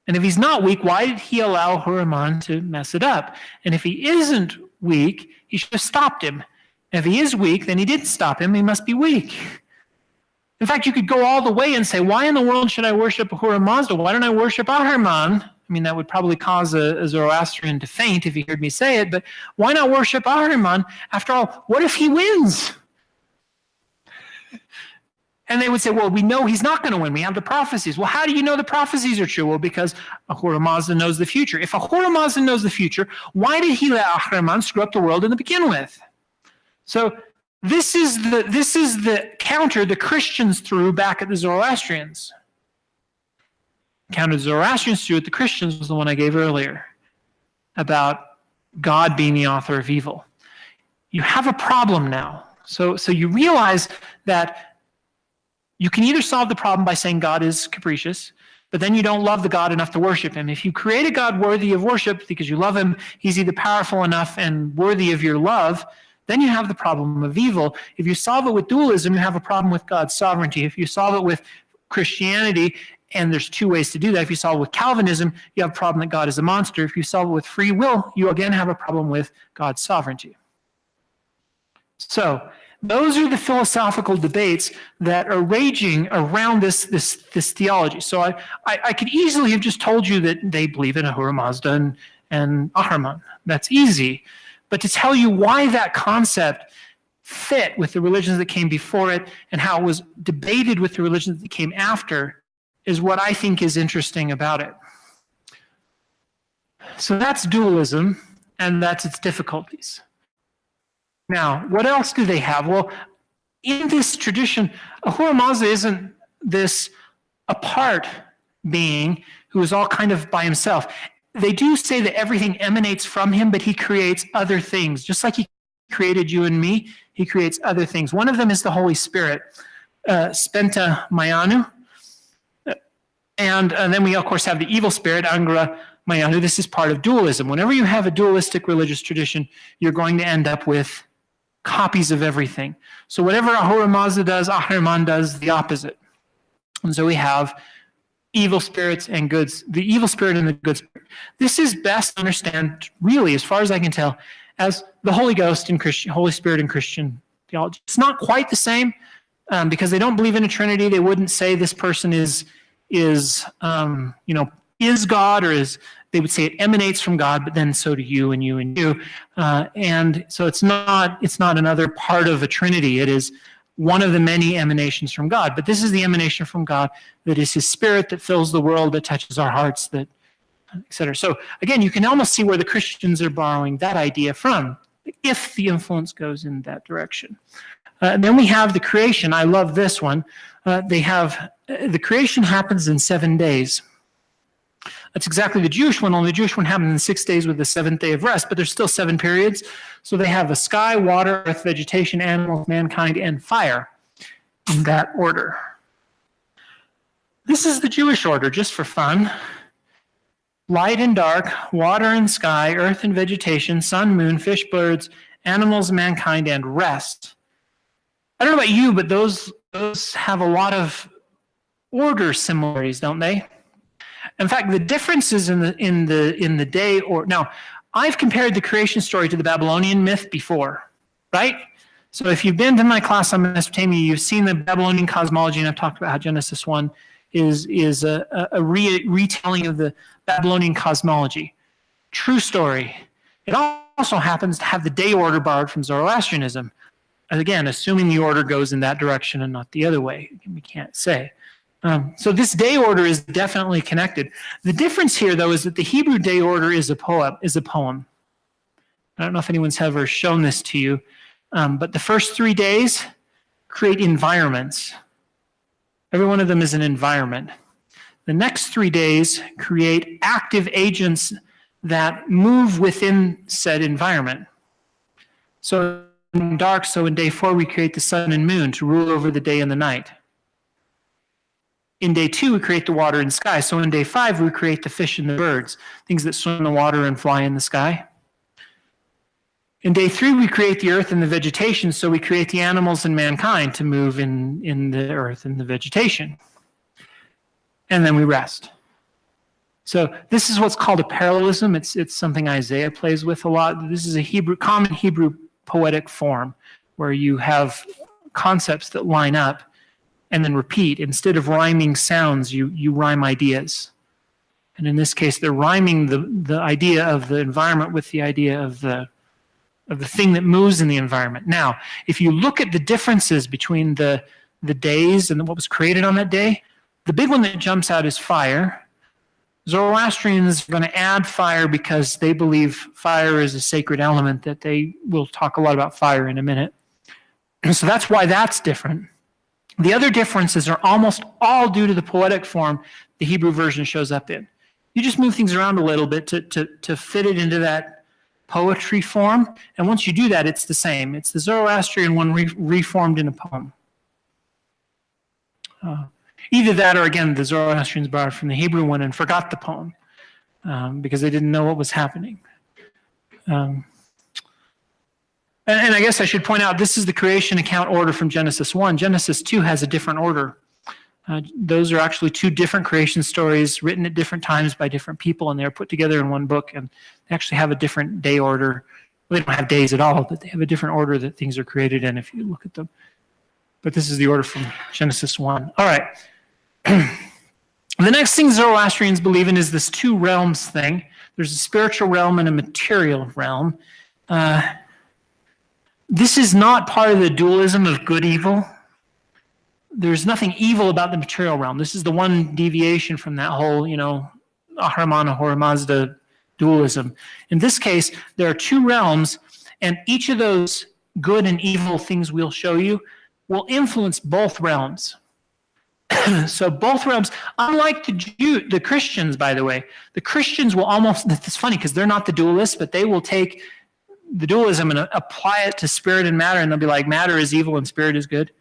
And if he's not weak, why did he allow Ahura Mazda to mess it up? And if he isn't weak, he should have stopped him. And if he is weak, then he didn't stop him. He must be weak. In fact, you could go all the way and say, why in the world should I worship Ahura Mazda? Why don't I worship Ahriman? I mean, that would probably cause a Zoroastrian to faint if he heard me say it, but why not worship Ahriman? After all, what if he wins? And they would say, well, we know he's not going to win. We have the prophecies. Well, how do you know the prophecies are true? Well, because Ahura Mazda knows the future. If Ahura Mazda knows the future, why did he let Ahriman screw up the world to begin with? So this is the counter the Christians threw back at the Zoroastrians. Counter the Zoroastrians threw at the Christians was the one I gave earlier about God being the author of evil. You have a problem now. So you realize that you can either solve the problem by saying God is capricious, but then you don't love the God enough to worship him. If you create a God worthy of worship because you love him, he's either powerful enough and worthy of your love, then you have the problem of evil. If you solve it with dualism, you have a problem with God's sovereignty. If you solve it with Christianity, and there's two ways to do that. If you solve it with Calvinism, you have a problem that God is a monster. If you solve it with free will, you again have a problem with God's sovereignty. So those are the philosophical debates that are raging around this theology. So I could easily have just told you that they believe in Ahura Mazda and Ahriman. That's easy. But to tell you why that concept fit with the religions that came before it and how it was debated with the religions that came after is what I think is interesting about it. So that's dualism, and that's its difficulties. Now, what else do they have? Well, in this tradition, Ahura Mazda isn't this apart being who is all kind of by himself. They do say that everything emanates from him, but he creates other things. Just like he created you and me, he creates other things. One of them is the Holy Spirit, Spenta Mayanu. And then we, of course, have the evil spirit, Angra Mayanu. This is part of dualism. Whenever you have a dualistic religious tradition, you're going to end up with copies of everything. So whatever Ahura Mazda does, Ahriman does the opposite. And so we have evil spirits and goods, the evil spirit and the good spirit. This is best understood, really, as far as I can tell, as the Holy Ghost in Christian, Holy Spirit in Christian theology. It's not quite the same because they don't believe in a Trinity. They wouldn't say this person is God, or is, they would say it emanates from God, but then so do you and you and you. And so it's not another part of a Trinity. It is one of the many emanations from God. But this is the emanation from God that is his spirit that fills the world, that touches our hearts, that etc. So again, you can almost see where the Christians are borrowing that idea from, if the influence goes in that direction. And then we have the creation. I love this one. They have the creation happens in 7 days. That's exactly the Jewish one, only the Jewish one happens in 6 days with the seventh day of rest, but there's still 7 periods. So they have the sky, water, earth, vegetation, animals, mankind, and fire in that order. This is the Jewish order, just for fun. Light and dark, water and sky, earth and vegetation, sun, moon, fish, birds, animals, mankind, and rest. I don't know about you, but those have a lot of order similarities, don't they? In fact, the differences in the day or now, I've compared the creation story to the Babylonian myth before, right? So if you've been to my class on Mesopotamia, you've seen the Babylonian cosmology, and I've talked about how Genesis 1 is a retelling of the Babylonian cosmology. True story. It also happens to have the day order borrowed from Zoroastrianism. Again, assuming the order goes in that direction and not the other way. We can't say. So this day order is definitely connected. The difference here, though, is that the Hebrew day order is a poem. I don't know if anyone's ever shown this to you, but the first 3 days create environments. Every one of them is an environment. The next 3 days create active agents that move within said environment. So in dark, so in day 4, we create the sun and moon to rule over the day and the night. In day 2, we create the water and sky. So in day 5, we create the fish and the birds, things that swim in the water and fly in the sky. In day 3, we create the earth and the vegetation, so we create the animals and mankind to move in the earth and the vegetation. And then we rest. So this is what's called a parallelism. It's something Isaiah plays with a lot. This is a common Hebrew poetic form where you have concepts that line up and then repeat. Instead of rhyming sounds, you rhyme ideas. And in this case, they're rhyming the idea of the environment with the idea of the thing that moves in the environment. Now, if you look at the differences between the days and what was created on that day, the big one that jumps out is fire. Zoroastrians are going to add fire because they believe fire is a sacred element, that they will talk a lot about fire in a minute. So that's why that's different. The other differences are almost all due to the poetic form the Hebrew version shows up in. You just move things around a little bit to fit it into that poetry form, and once you do that, it's the same. It's the Zoroastrian one reformed in a poem. Either that or, again, the Zoroastrians borrowed from the Hebrew one and forgot the poem because they didn't know what was happening. And I guess I should point out, this is the creation account order from Genesis 1. Genesis 2 has a different order. Those are actually two different creation stories written at different times by different people, and they're put together in one book, and they actually have a different day order. Well, they don't have days at all, but they have a different order that things are created in if you look at them. But this is the order from Genesis 1. All right. The next thing Zoroastrians believe in is this two realms thing. There's a spiritual realm and a material realm. This is not part of the dualism of good-evil. There's nothing evil about the material realm. This is the one deviation from that whole, Ahriman, Ahura Mazda dualism. In this case, there are two realms, and each of those good and evil things we'll show you will influence both realms. So both realms, unlike the Christians, by the way, the Christians will almost, it's funny because they're not the dualists, but they will take the dualism and apply it to spirit and matter, and they'll be like, matter is evil and spirit is good.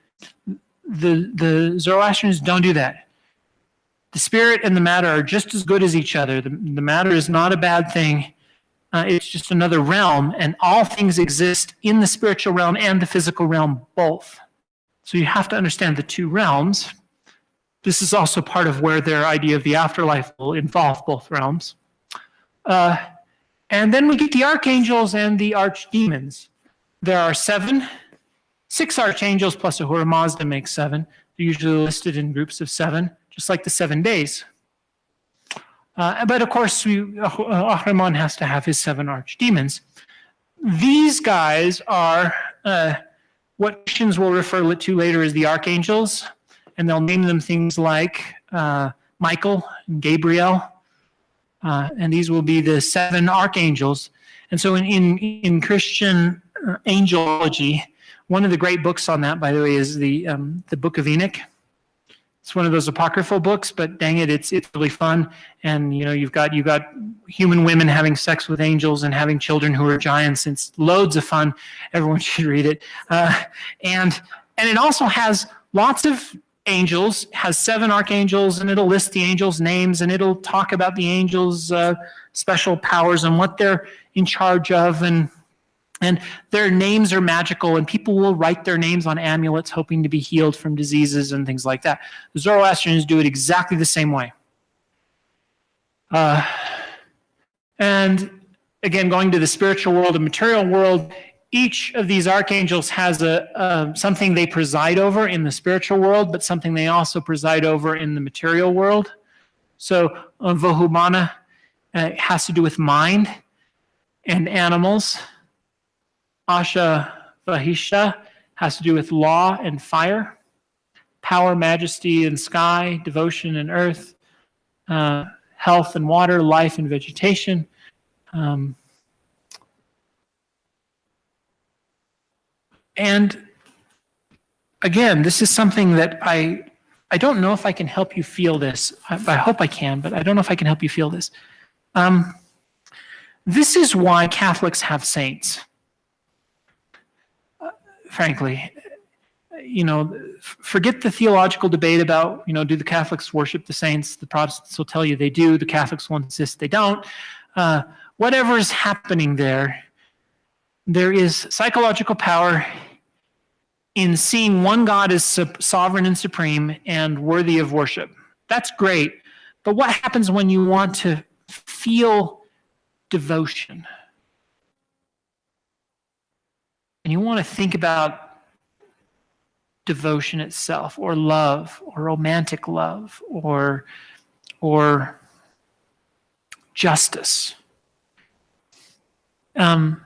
The Zoroastrians don't do that. The spirit and the matter are just as good as each other. The matter is not a bad thing. It's just another realm, and all things exist in the spiritual realm and the physical realm both. So you have to understand the two realms. This is also part of where their idea of the afterlife will involve both realms. And then we get the archangels and the archdemons. There are 6 archangels plus Ahura Mazda makes 7. They're usually listed in groups of 7, just like the 7 days. But of course, Ahriman has to have his 7 archdemons. These guys are what Christians will refer to later as the archangels, and they'll name them things like Michael and Gabriel, and these will be the 7 archangels. And so in Christian angelology, one of the great books on that, by the way, is the Book of Enoch. It's one of those apocryphal books, but dang it, it's really fun. And you've got human women having sex with angels and having children who are giants. It's loads of fun. Everyone should read it. And it also has lots of angels, has 7 archangels, and it'll list the angels' names, and it'll talk about the angels' special powers and what they're in charge of, and their names are magical, and people will write their names on amulets hoping to be healed from diseases and things like that. The Zoroastrians do it exactly the same way. And again, going to the spiritual world and material world, each of these archangels has something they preside over in the spiritual world, but something they also preside over in the material world. So Vohumana has to do with mind and animals. Asha Vahisha has to do with law and fire, power, majesty, and sky, devotion and earth, health and water, life and vegetation. And again, this is something that I don't know if I can help you feel this. I hope I can, but I don't know if I can help you feel this. This is why Catholics have saints. Frankly, forget the theological debate about, do the Catholics worship the saints? The Protestants will tell you they do. The Catholics will insist they don't. Whatever is happening there is psychological power in seeing one God as sovereign and supreme and worthy of worship. That's great. But what happens when you want to feel devotion? And you want to think about devotion itself, or love, or romantic love, or justice. The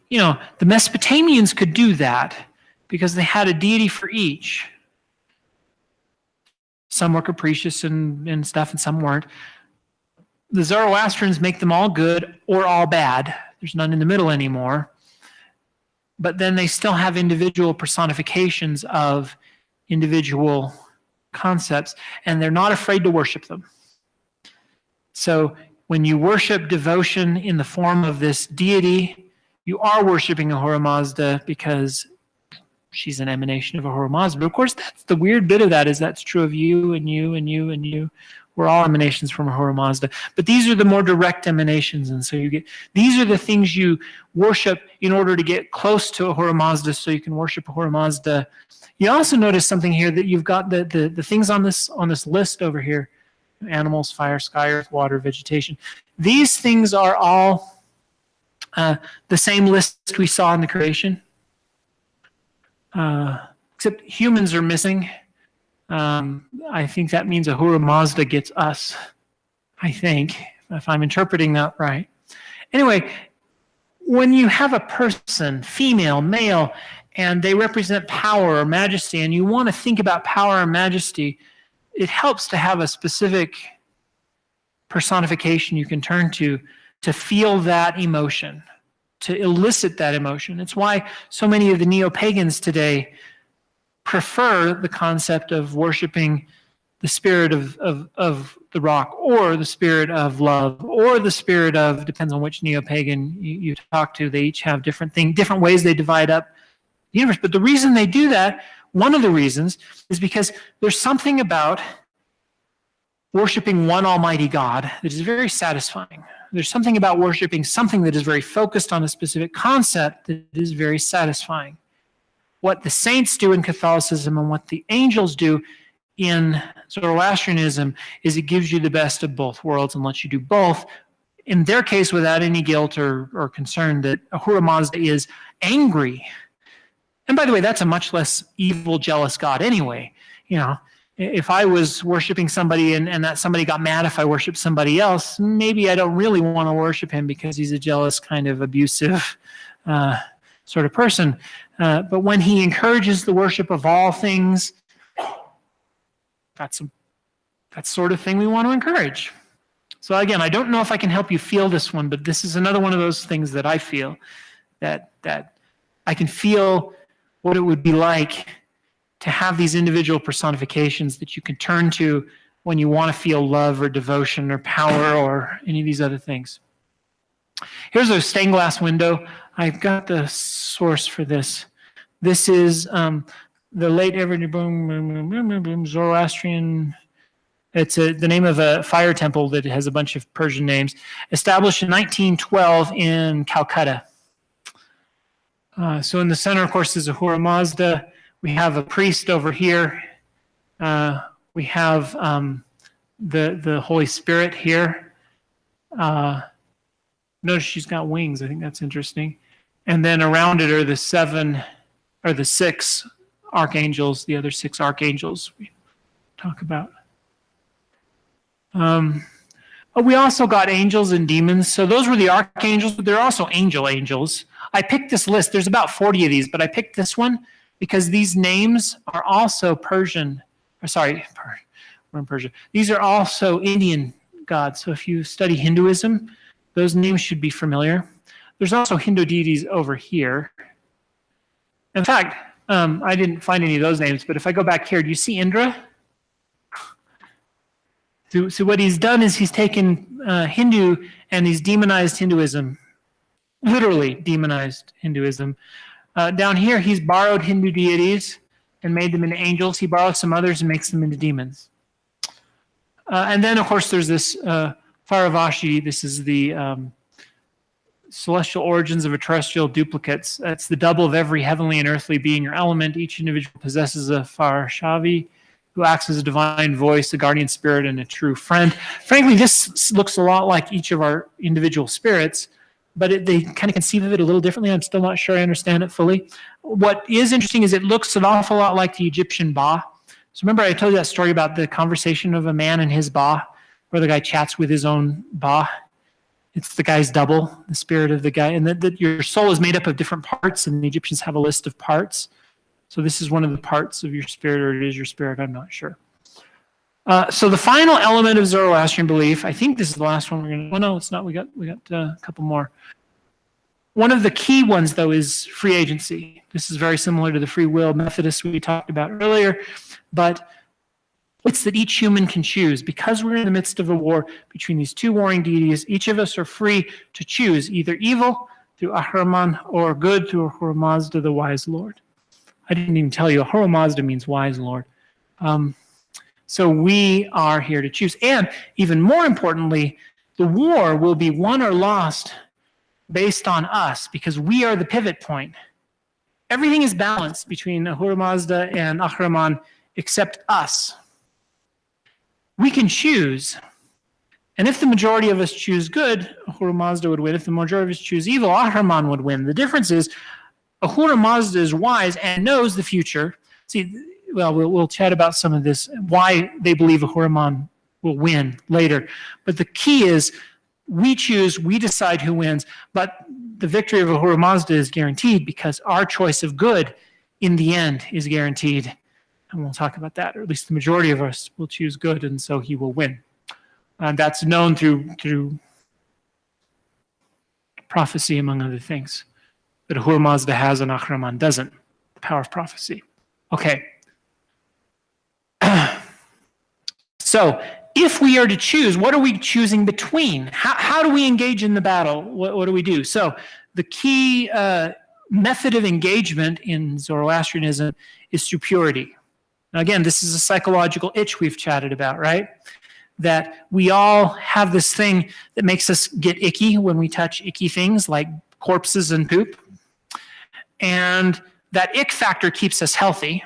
Mesopotamians could do that because they had a deity for each. Some were capricious and stuff, and some weren't. The Zoroastrians make them all good or all bad. There's none in the middle anymore. But then they still have individual personifications of individual concepts, and they're not afraid to worship them. So when you worship devotion in the form of this deity, you are worshiping Ahura Mazda because she's an emanation of Ahura Mazda. But of course, that's the weird bit of that, is that's true of you and you and you and you. We're all emanations from Ahura Mazda. But these are the more direct emanations, and so these are the things you worship in order to get close to Ahura Mazda, so you can worship Ahura Mazda. You also notice something here, that you've got the things on this list over here: animals, fire, sky, earth, water, vegetation. These things are all the same list we saw in the creation, except humans are missing. I think that means Ahura Mazda gets us, I think, if I'm interpreting that right. Anyway, when you have a person, female, male, and they represent power or majesty, and you want to think about power and majesty, it helps to have a specific personification you can turn to feel that emotion, to elicit that emotion. It's why so many of the neo-pagans today prefer the concept of worshiping the spirit of the rock, or the spirit of love, or the spirit of, depends on which neo-pagan you talk to. They each have different ways they divide up the universe. But the reason they do that, one of the reasons, is because there's something about worshiping one almighty God that is very satisfying. There's something about worshiping something that is very focused on a specific concept that is very satisfying. What the saints do in Catholicism and what the angels do in Zoroastrianism is it gives you the best of both worlds and lets you do both, in their case without any guilt or concern that Ahura Mazda is angry. And by the way, that's a much less evil, jealous God anyway. You know, if I was worshiping somebody and that somebody got mad if I worshiped somebody else, maybe I don't really want to worship him because he's a jealous, kind of abusive sort of person. But when he encourages the worship of all things, that's sort of thing we want to encourage. So again, I don't know if I can help you feel this one, but this is another one of those things that I feel, that I can feel what it would be like to have these individual personifications that you can turn to when you want to feel love or devotion or power or any of these other things. Here's a stained glass window. I've got the source for this. This is the late Zoroastrian. It's the name of a fire temple that has a bunch of Persian names. Established in 1912 in Calcutta. So in the center, of course, is Ahura Mazda. We have a priest over here. We have the Holy Spirit here. Notice she's got wings. I think that's interesting. And then around it are the six archangels, the other six archangels we talk about. We also got angels and demons. So those were the archangels, but there are also angels. I picked this list. There's about 40 of these, but I picked this one because these names are also Persian. We're in Persia. These are also Indian gods. So if you study Hinduism, those names should be familiar. There's also Hindu deities over here. In fact, I didn't find any of those names, but if I go back here, do you see Indra? So what he's done is he's taken Hindu and he's demonized Hinduism, literally demonized Hinduism. Down here, he's borrowed Hindu deities and made them into angels. He borrows some others and makes them into demons. And then, of course, there's this Faravashi. This is the celestial origins of a terrestrial duplicates. That's the double of every heavenly and earthly being or element. Each individual possesses a Farashavi, who acts as a divine voice, a guardian spirit, and a true friend. Frankly, this looks a lot like each of our individual spirits, but they kind of conceive of it a little differently. I'm still not sure I understand it fully. What is interesting is it looks an awful lot like the Egyptian Ba. So remember I told you that story about the conversation of a man and his Ba, where the guy chats with his own Ba. It's the guy's double, the spirit of the guy, and that your soul is made up of different parts, and the Egyptians have a list of parts. So this is one of the parts of your spirit, or it is your spirit, I'm not sure. So the final element of Zoroastrian belief, I think this is the last one we're going to, well, no, it's not. We got a couple more. One of the key ones, though, is free agency. This is very similar to the free will Methodists we talked about earlier, but it's that each human can choose. Because we're in the midst of a war between these two warring deities, each of us are free to choose either evil through Ahriman or good through Ahura Mazda, the wise Lord. I didn't even tell you, Ahura Mazda means wise Lord. So we are here to choose. And even more importantly, the war will be won or lost based on us, because we are the pivot point. Everything is balanced between Ahura Mazda and Ahriman except us. We can choose. And if the majority of us choose good, Ahura Mazda would win. If the majority of us choose evil, Ahriman would win. The difference is Ahura Mazda is wise and knows the future. See, well, we'll chat about some of this, why they believe Ahriman will win later. But the key is we choose, we decide who wins. But the victory of Ahura Mazda is guaranteed because our choice of good in the end is guaranteed. And we'll talk about that, or at least the majority of us will choose good, and so he will win. And that's known through prophecy, among other things, that Ahura Mazda has and Ahriman doesn't, the power of prophecy. Okay. So if we are to choose, what are we choosing between? How do we engage in the battle? What do we do? So the key method of engagement in Zoroastrianism is through purity. Now again, this is a psychological itch we've chatted about, right? That we all have this thing that makes us get icky when we touch icky things like corpses and poop. And that ick factor keeps us healthy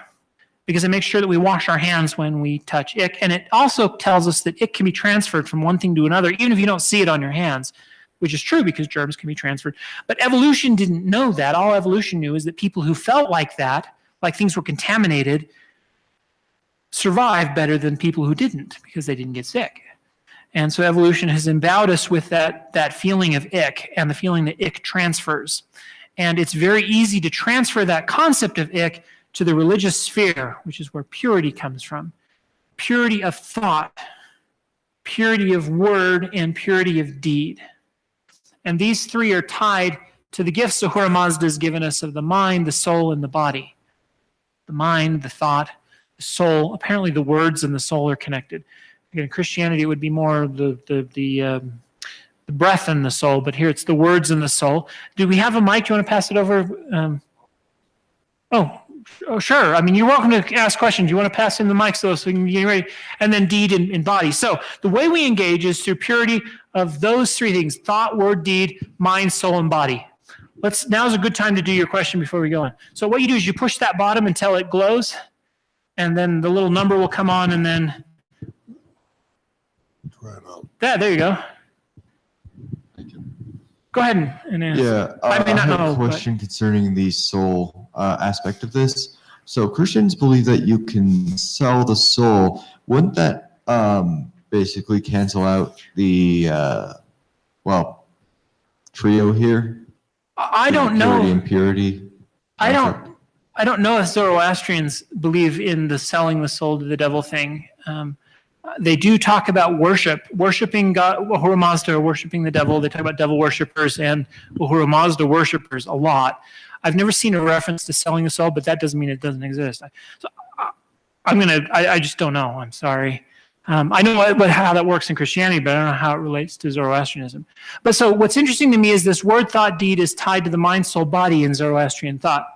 because it makes sure that we wash our hands when we touch ick. And it also tells us that ick can be transferred from one thing to another, even if you don't see it on your hands, which is true because germs can be transferred. But evolution didn't know that. All evolution knew is that people who felt like that, like things were contaminated, survived better than people who didn't because they didn't get sick. And so evolution has endowed us with that feeling of ick and the feeling that ick transfers. And it's very easy to transfer that concept of ick to the religious sphere, which is where purity comes from. Purity of thought, purity of word, and purity of deed. And these three are tied to the gifts Ahura Mazda has given us of the mind, the soul, and the body. The mind, the thought, the soul. Apparently the words and the soul are connected. Again, in Christianity it would be more the breath and the soul, but here it's the words and the soul. Do we have a mic? Do you want to pass it over? Oh, sure. I mean, you're welcome to ask questions. You want to pass in the mic so we can get ready. And then deed and body. So the way we engage is through purity of those three things: thought, word, deed, mind, soul, and body. Now's a good time to do your question before we go on. So what you do is you push that bottom until it glows, and then the little number will come on, and then try it out. There you go. Thank you. Go ahead and answer. Yeah, I have a question concerning the soul aspect of this. So Christians believe that you can sell the soul. Wouldn't that basically cancel out the trio here? I don't know. Purity and purity. I don't know if Zoroastrians believe in the selling the soul to the devil thing. They do talk about worshiping God, Ahura Mazda, or worshiping the devil. They talk about devil worshippers and Ahura Mazda worshippers a lot. I've never seen a reference to selling the soul, but that doesn't mean it doesn't exist. I just don't know. I'm sorry. I know how that works in Christianity, but I don't know how it relates to Zoroastrianism. But so what's interesting to me is this word, thought, deed is tied to the mind, soul, body in Zoroastrian thought,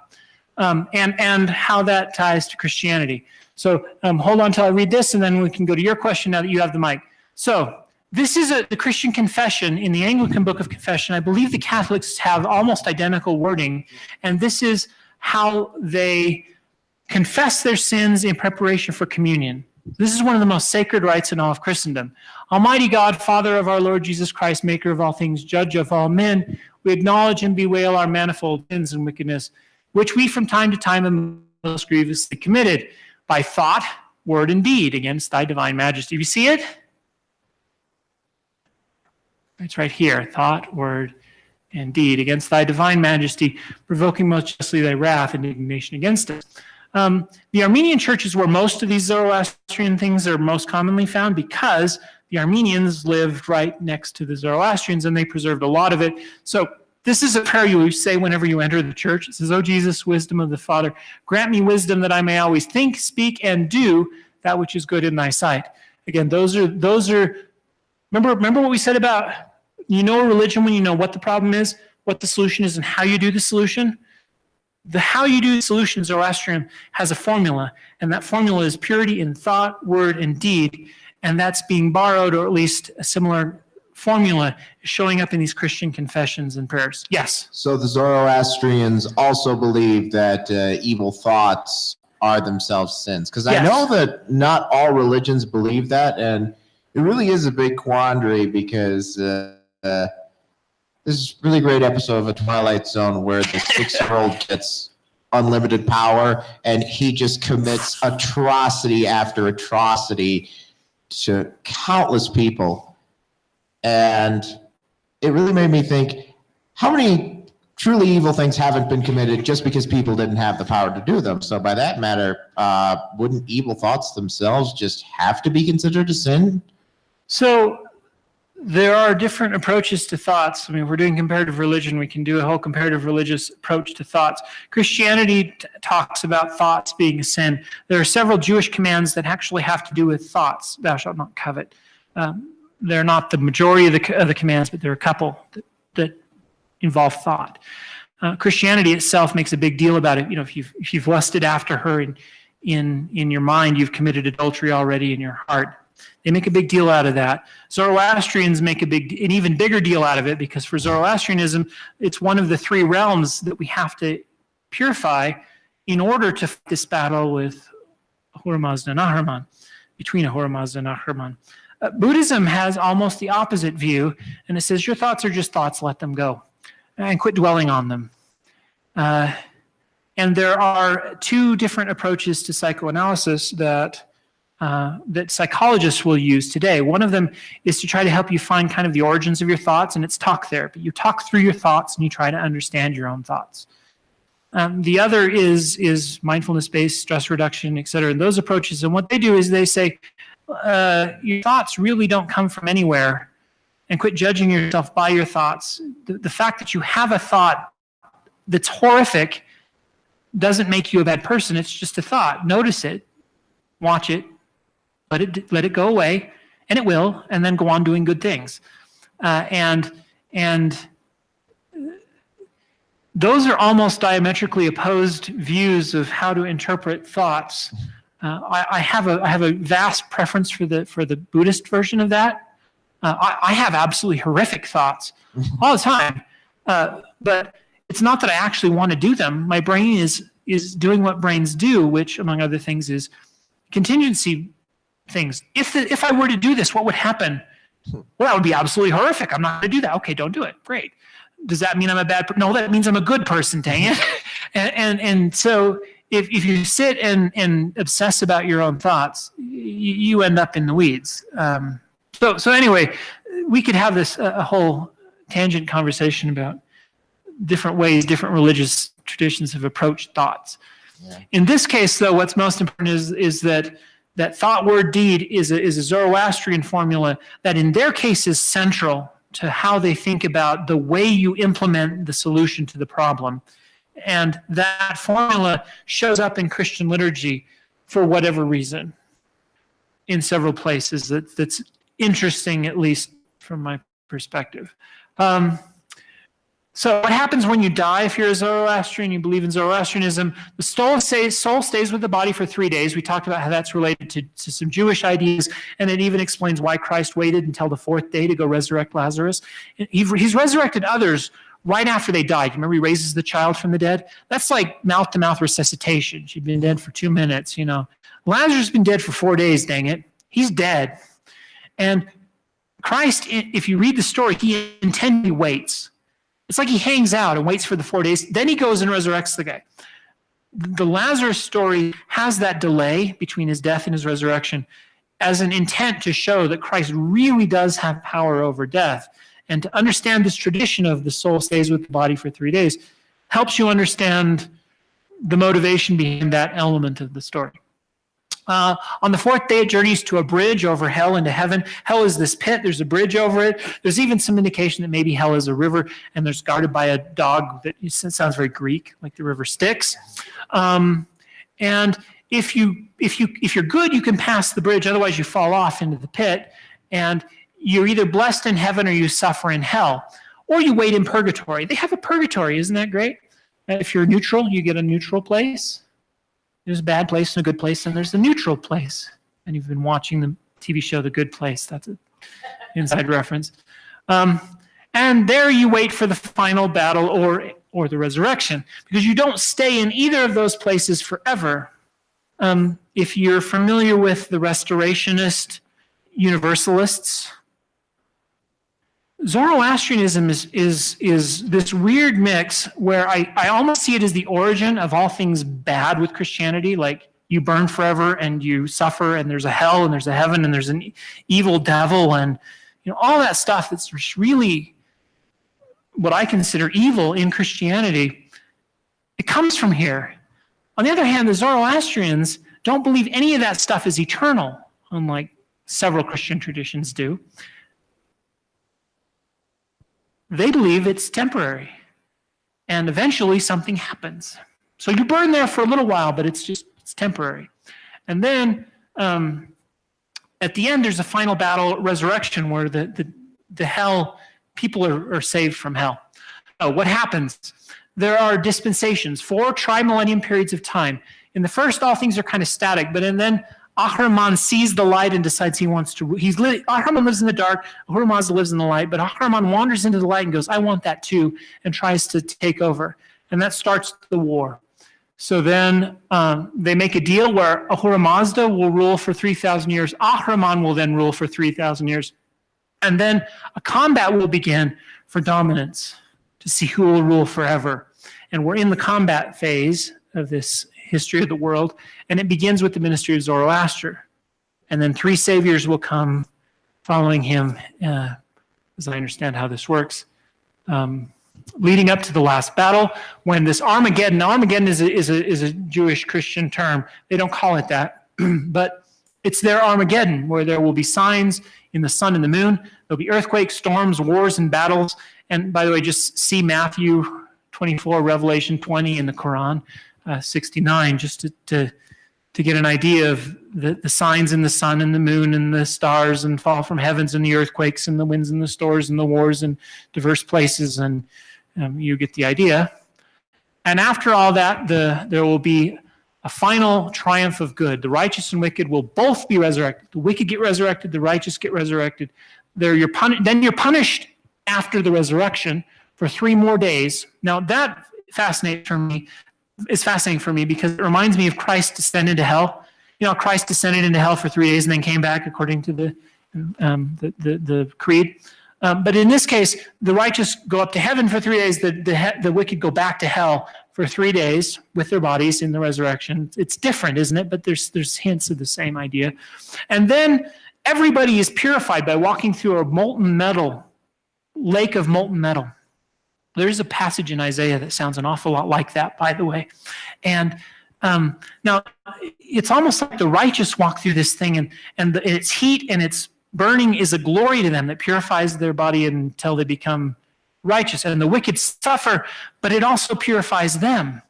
and how that ties to Christianity. So hold on till I read this, and then we can go to your question now that you have the mic. So this is the Christian confession in the Anglican Book of Confession. I believe the Catholics have almost identical wording, and this is how they confess their sins in preparation for communion. This is one of the most sacred rites in all of Christendom. Almighty God, Father of our Lord Jesus Christ, maker of all things, judge of all men, we acknowledge and bewail our manifold sins and wickedness, which we from time to time have most grievously committed, by thought, word, and deed against thy divine majesty. Do you see it? It's right here. Thought, word, and deed against thy divine majesty, provoking most justly thy wrath and indignation against us. The Armenian church is where most of these Zoroastrian things are most commonly found because the Armenians lived right next to the Zoroastrians and they preserved a lot of it. So this is a prayer you say whenever you enter the church. It says, "O Jesus, wisdom of the Father, grant me wisdom that I may always think, speak, and do that which is good in thy sight." Again, those are. Remember what we said about you know a religion when you know what the problem is, what the solution is, and how you do the solution. The how you do solution Zoroastrian has a formula, and that formula is purity in thought, word, and deed, and that's being borrowed, or at least a similar formula is showing up in these Christian confessions and prayers. Yes? So the Zoroastrians also believe that evil thoughts are themselves sins. Because I know that not all religions believe that, and it really is a big quandary because this is a really great episode of A Twilight Zone where the 6-year-old gets unlimited power and he just commits atrocity after atrocity to countless people. And it really made me think, how many truly evil things haven't been committed just because people didn't have the power to do them? So by that matter, wouldn't evil thoughts themselves just have to be considered a sin? So there are different approaches to thoughts. I mean, if we're doing comparative religion, we can do a whole comparative religious approach to thoughts. Christianity talks about thoughts being a sin. There are several Jewish commands that actually have to do with thoughts. Thou shalt not covet. They're not the majority of the commands, but there are a couple that involve thought. Christianity itself makes a big deal about it. You know, if you've lusted after her in your mind, you've committed adultery already in your heart. They make a big deal out of that. Zoroastrians make an even bigger deal out of it, because for Zoroastrianism, it's one of the 3 realms that we have to purify in order to fight this battle with Ahura Mazda and Ahriman, between Ahura Mazda and Ahriman. Buddhism has almost the opposite view, and it says your thoughts are just thoughts, let them go, and quit dwelling on them. And there are 2 different approaches to psychoanalysis that psychologists will use today. One of them is to try to help you find kind of the origins of your thoughts, and it's talk therapy. You talk through your thoughts and you try to understand your own thoughts. The other is mindfulness-based stress reduction, et cetera, and those approaches. And what they do is they say, your thoughts really don't come from anywhere, and quit judging yourself by your thoughts. The fact that you have a thought that's horrific doesn't make you a bad person. It's just a thought. Notice it, watch it, let it go away, and it will, and then go on doing good things. And those are almost diametrically opposed views of how to interpret thoughts. I have a vast preference for the Buddhist version of that. I have absolutely horrific thoughts all the time, but it's not that I actually want to do them. My brain is doing what brains do, which, among other things, is contingency things. If I were to do this, what would happen? Well, that would be absolutely horrific. I'm not going to do that. Okay, don't do it. Great. Does that mean I'm a bad person? No, that means I'm a good person, dang it. and so if you sit and obsess about your own thoughts, you end up in the weeds. So anyway, we could have this a whole tangent conversation about different ways different religious traditions have approached thoughts. Yeah. In this case, though, what's most important is that thought, word, deed is a Zoroastrian formula that in their case is central to how they think about the way you implement the solution to the problem. And that formula shows up in Christian liturgy for whatever reason in several places. That's interesting, at least from my perspective. So what happens when you die if you're a Zoroastrian, you believe in Zoroastrianism? The soul stays with the body for 3 days. We talked about how that's related to some Jewish ideas, and it even explains why Christ waited until the 4th day to go resurrect Lazarus. He's resurrected others right after they died. Remember, he raises the child from the dead? That's like mouth-to-mouth resuscitation. She'd been dead for 2 minutes, you know. Lazarus has been dead for 4 days, dang it. He's dead. And Christ, if you read the story, he intentionally waits. It's like he hangs out and waits for the 4 days. Then he goes and resurrects the guy. The Lazarus story has that delay between his death and his resurrection as an intent to show that Christ really does have power over death. And to understand this tradition of the soul stays with the body for 3 days helps you understand the motivation behind that element of the story. On the 4th day, it journeys to a bridge over hell into heaven. Hell is this pit. There's a bridge over it. There's even some indication that maybe hell is a river, and there's guarded by a dog that sounds very Greek, like the river Styx. And if you're good, you can pass the bridge. Otherwise, you fall off into the pit, and you're either blessed in heaven or you suffer in hell, or you wait in purgatory. They have a purgatory. Isn't that great? If you're neutral, you get a neutral place. There's a bad place and a good place, and there's a neutral place. And you've been watching the TV show The Good Place. That's an inside reference. And there you wait for the final battle or the resurrection, because you don't stay in either of those places forever. If you're familiar with the Restorationist Universalists, Zoroastrianism is this weird mix where I almost see it as the origin of all things bad with Christianity, like you burn forever and you suffer and there's a hell and there's a heaven and there's an evil devil and all that stuff that's really what I consider evil in Christianity. It comes from here. On the other hand, the Zoroastrians don't believe any of that stuff is eternal, unlike several Christian traditions do. They believe it's temporary, and eventually something happens. So you burn there for a little while, but it's temporary. And then at the end, there's a final battle, resurrection, where the hell, people are saved from hell. What happens? There are dispensations, 4 tri-millennium periods of time. In the first, all things are kind of static, but then Ahriman sees the light and decides he wants to. Ahriman lives in the dark, Ahura Mazda lives in the light, but Ahriman wanders into the light and goes, I want that too, and tries to take over. And that starts the war. So then they make a deal where Ahura Mazda will rule for 3,000 years. Ahriman will then rule for 3,000 years. And then a combat will begin for dominance to see who will rule forever. And we're in the combat phase of this history of the world, and it begins with the ministry of Zoroaster. And then 3 saviors will come following him, as I understand how this works, leading up to the last battle, when this Armageddon. Now, Armageddon is a Jewish Christian term. They don't call it that, but it's their Armageddon, where there will be signs in the sun and the moon. There'll be earthquakes, storms, wars, and battles. And by the way, just see Matthew 24, Revelation 20 in the Quran, 69, just to get an idea of the signs in the sun and the moon and the stars and fall from heavens and the earthquakes and the winds and the storms and the wars in diverse places, and you get the idea. And after all that, there will be a final triumph of good. The righteous and wicked will both be resurrected. The wicked get resurrected, the righteous get resurrected. Then you're punished after the resurrection for 3 more days. Now that fascinating for me because it reminds me of Christ descended into hell. Christ descended into hell for 3 days and then came back according to the creed. But in this case, the righteous go up to heaven for 3 days. The wicked go back to hell for 3 days with their bodies in the resurrection. It's different, isn't it? But there's hints of the same idea. And then everybody is purified by walking through a molten metal, lake of molten metal. There's a passage in Isaiah that sounds an awful lot like that, by the way. And now it's almost like the righteous walk through this thing, and its heat and its burning is a glory to them that purifies their body until they become righteous. And the wicked suffer, but it also purifies them.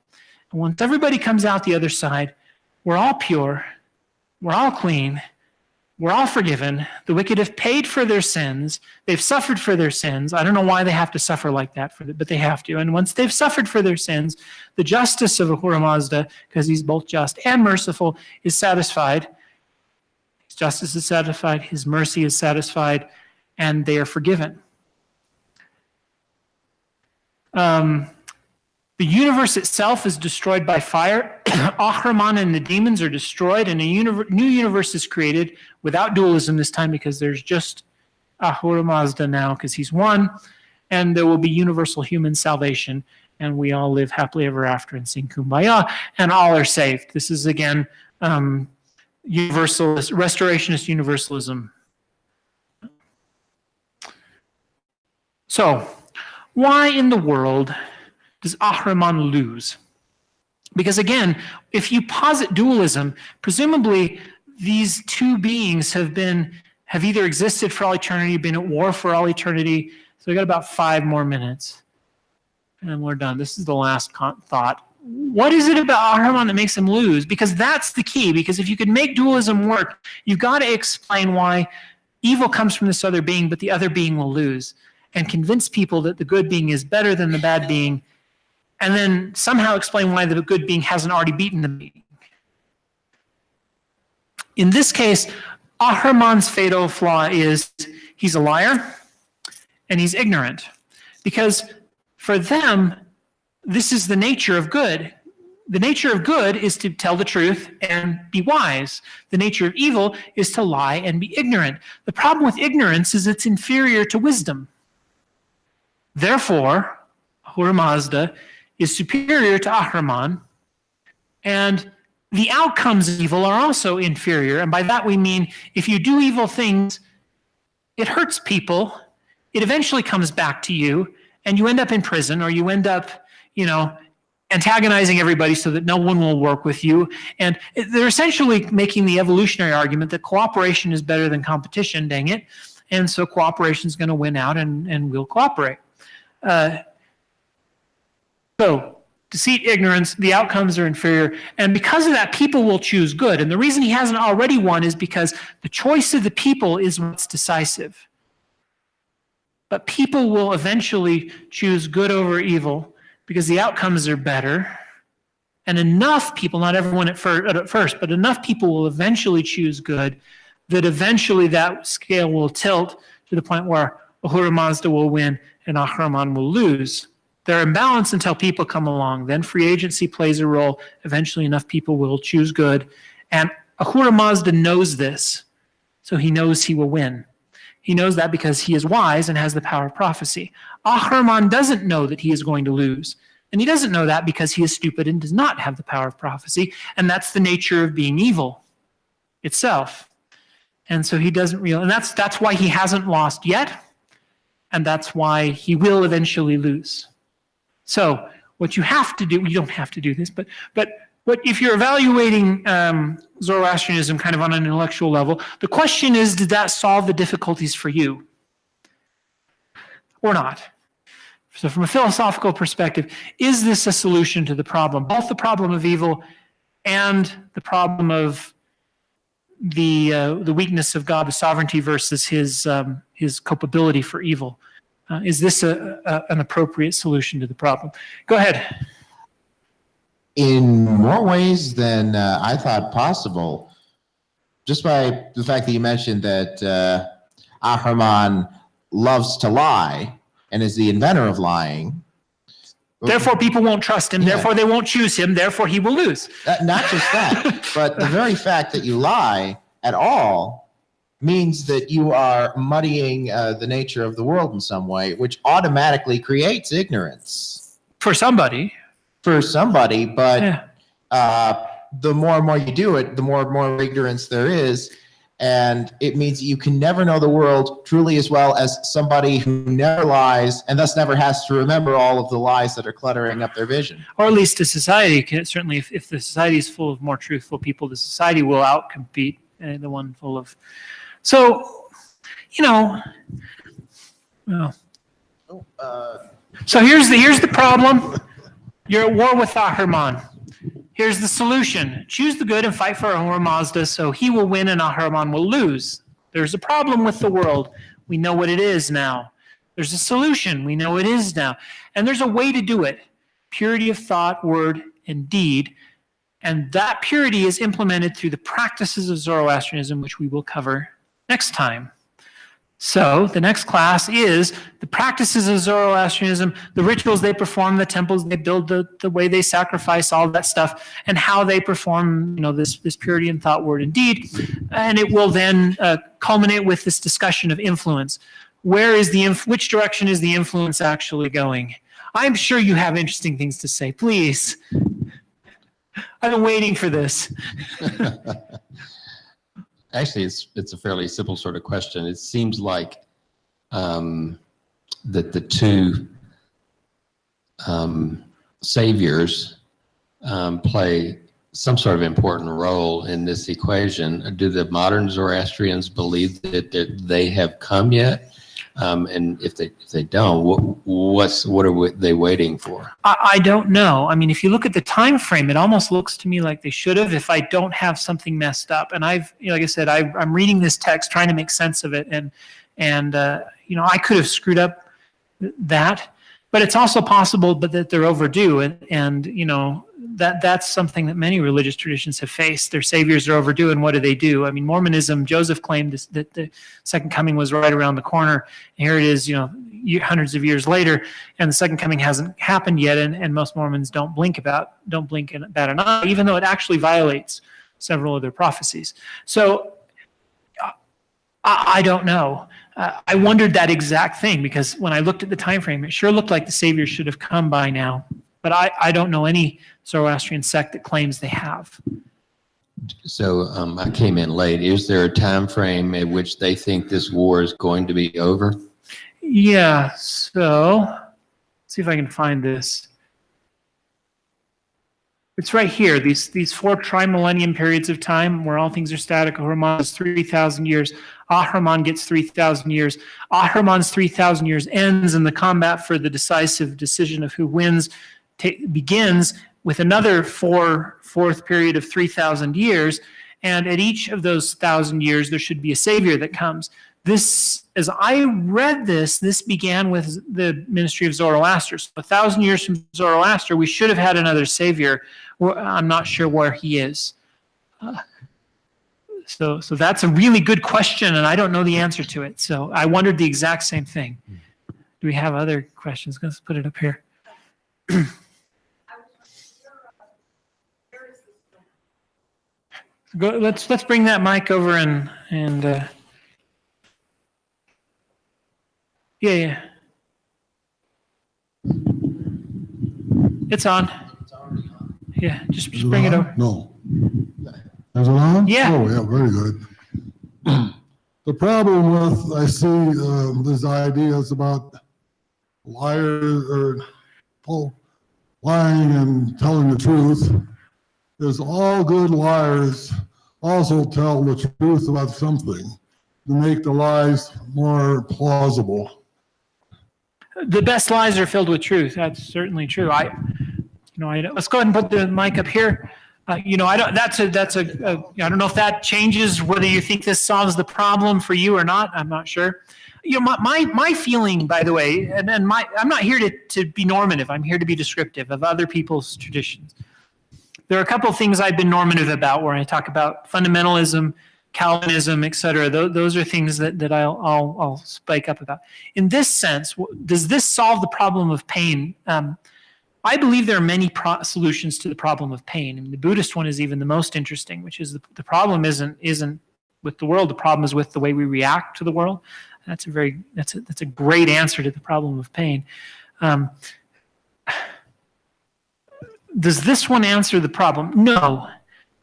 And once everybody comes out the other side, we're all pure, we're all clean, we're all forgiven. The wicked have paid for their sins. They've suffered for their sins. I don't know why they have to suffer like that, but they have to. And once they've suffered for their sins, the justice of Ahura Mazda, because he's both just and merciful, is satisfied. His justice is satisfied. His mercy is satisfied. And they are forgiven. The universe itself is destroyed by fire. Ahriman and the demons are destroyed, and a new universe is created without dualism this time, because there's just Ahura Mazda now, because he's one, and there will be universal human salvation, and we all live happily ever after and sing Kumbaya, and all are saved. This is, again, universalist, restorationist universalism. So, why in the world does Ahriman lose? Because again, if you posit dualism, presumably these 2 beings have either existed for all eternity, been at war for all eternity. So we got about 5 more minutes, and we're done. This is the last thought. What is it about Ahriman that makes him lose? Because that's the key. Because if you could make dualism work, you've got to explain why evil comes from this other being, but the other being will lose, and convince people that the good being is better than the bad being. and then somehow explain why the good being hasn't already beaten the being. In this case, Ahriman's fatal flaw is he's a liar and he's ignorant. Because for them, this is the nature of good. The nature of good is to tell the truth and be wise. The nature of evil is to lie and be ignorant. The problem with ignorance is it's inferior to wisdom. Therefore, Ahura Mazda is superior to Ahriman, and the outcomes of evil are also inferior. And by that we mean if you do evil things, it hurts people, it eventually comes back to you, and you end up in prison, or you end up, antagonizing everybody so that no one will work with you. And they're essentially making the evolutionary argument that cooperation is better than competition, dang it. And so cooperation is going to win out, and we'll cooperate. So deceit, ignorance, the outcomes are inferior. And because of that, people will choose good. And the reason he hasn't already won is because the choice of the people is what's decisive. But people will eventually choose good over evil because the outcomes are better. And enough people, not everyone at first, but enough people will eventually choose good that eventually that scale will tilt to the point where Ahura Mazda will win and Ahriman will lose. They're in balance until people come along. Then free agency plays a role. Eventually enough people will choose good. And Ahura Mazda knows this, so he knows he will win. He knows that because he is wise and has the power of prophecy. Ahriman doesn't know that he is going to lose. And he doesn't know that because he is stupid and does not have the power of prophecy. And that's the nature of being evil itself. And so he doesn't realize, and that's why he hasn't lost yet. And that's why he will eventually lose. So what you have to do, you don't have to do this, but what if you're evaluating Zoroastrianism kind of on an intellectual level, the question is, did that solve the difficulties for you or not? So from a philosophical perspective, is this a solution to the problem, both the problem of evil and the problem of the weakness of God, the sovereignty versus his culpability for evil? Is this an appropriate solution to the problem? Go ahead. In more ways than I thought possible, just by the fact that you mentioned that Ahriman loves to lie and is the inventor of lying. Therefore, people won't trust him. Yeah. Therefore, they won't choose him. Therefore, he will lose. Not just that, but the very fact that you lie at all means that you are muddying the nature of the world in some way, which automatically creates ignorance. For somebody. But yeah. The more and more you do it, the more and more ignorance there is. And it means that you can never know the world truly as well as somebody who never lies and thus never has to remember all of the lies that are cluttering up their vision. Or at least a society can certainly, if the society is full of more truthful people, the society will outcompete the one full of. So, so here's the problem. You're at war with Ahriman. Here's the solution. Choose the good and fight for Ahura Mazda so he will win and Ahriman will lose. There's a problem with the world. We know what it is now. There's a solution. We know it is now. And there's a way to do it. Purity of thought, word, and deed. And that purity is implemented through the practices of Zoroastrianism, which we will cover next time. So the next class is the practices of Zoroastrianism, the rituals they perform, the temples they build, the way they sacrifice, all that stuff, and how they perform, this purity in thought, word, and deed. And it will then culminate with this discussion of influence. Which direction is the influence actually going? I'm sure you have interesting things to say. Please. I've been waiting for this. Actually, it's a fairly simple sort of question. It seems like that the two saviors play some sort of important role in this equation. Do the modern Zoroastrians believe that they have come yet? And if they don't, what are they waiting for? I don't know. I mean, if you look at the time frame, it almost looks to me like they should have, if I don't have something messed up. And like I said, I'm reading this text, trying to make sense of it, and I could have screwed up that. But it's also possible that they're overdue, and you know, that's something that many religious traditions have faced. Their saviors are overdue, and what do? I mean, Mormonism, Joseph claimed that the second coming was right around the corner, and here it is, you know, hundreds of years later, and the second coming hasn't happened yet, and most Mormons don't blink about an eye, even though it actually violates several of their prophecies. So I don't know. I wondered that exact thing, because when I looked at the time frame, it sure looked like the Savior should have come by now. But I don't know any Zoroastrian sect that claims they have. So I came in late. Is there a time frame at which they think this war is going to be over? Yeah, so let's see if I can find this. It's right here, these four tri-millennium periods of time where all things are static. Ahriman is 3,000 years. Ahriman gets 3,000 years. Ahriman's 3,000 years ends, and the combat for the decisive decision of who wins begins with another fourth period of 3,000 years. And at each of those 1,000 years, there should be a savior that comes. This, as I read this began with the ministry of Zoroaster. So 1,000 years from Zoroaster, we should have had another savior. I'm not sure where he is. So that's a really good question, and I don't know the answer to it. So I wondered the exact same thing. Do we have other questions? Let's put it up here. Let's bring that mic over and yeah. It's on. Yeah, just bring it over. No. Is it on? Yeah. Oh, yeah, very good. The problem with, I see these ideas about liars or lying and telling the truth is all good liars also tell the truth about something to make the lies more plausible. The best lies are filled with truth. That's certainly true. Let's go ahead and put the mic up here. I don't know if that changes whether you think this solves the problem for you or not. I'm not sure. My feeling, by the way, and I'm not here to be normative. I'm here to be descriptive of other people's traditions. There are a couple of things I've been normative about where I talk about fundamentalism, Calvinism, etc. Those are things that I'll spike up about. In this sense, does this solve the problem of pain? I believe there are many solutions to the problem of pain. I mean, the Buddhist one is even the most interesting, which is the problem isn't with the world. The problem is with the way we react to the world. That's a great answer to the problem of pain. Does this one answer the problem? No,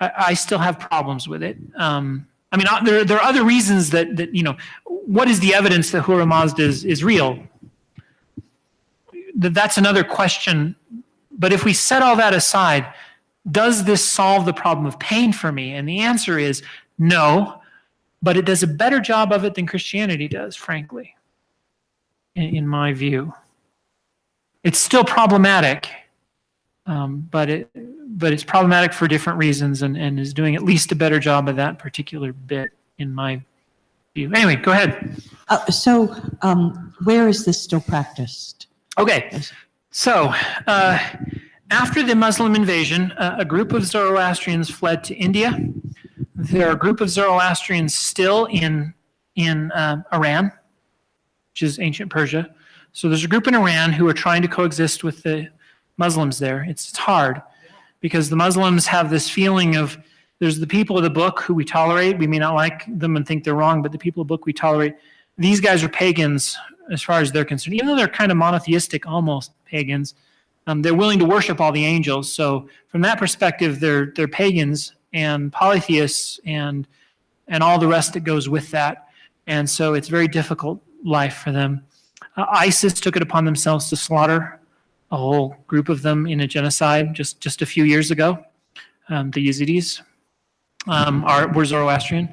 I still have problems with it. There are other reasons that what is the evidence that Ahura Mazda is real? That's another question. But if we set all that aside, does this solve the problem of pain for me? And the answer is no, but it does a better job of it than Christianity does, frankly, in my view. It's still problematic, but it's problematic for different reasons and is doing at least a better job of that particular bit, in my view. Anyway, go ahead. Where is this still practiced? Okay, so after the Muslim invasion, a group of Zoroastrians fled to India. There are a group of Zoroastrians still in Iran, which is ancient Persia. So there's a group in Iran who are trying to coexist with the Muslims there. It's hard because the Muslims have this feeling of there's the people of the book who we tolerate. We may not like them and think they're wrong, but the people of the book we tolerate. These guys are pagans as far as they're concerned. Even though they're kind of monotheistic, almost pagans, they're willing to worship all the angels. So from that perspective, they're pagans and polytheists and all the rest that goes with that. And so it's a very difficult life for them. ISIS took it upon themselves to slaughter a whole group of them in a genocide just a few years ago. The Yazidis were Zoroastrian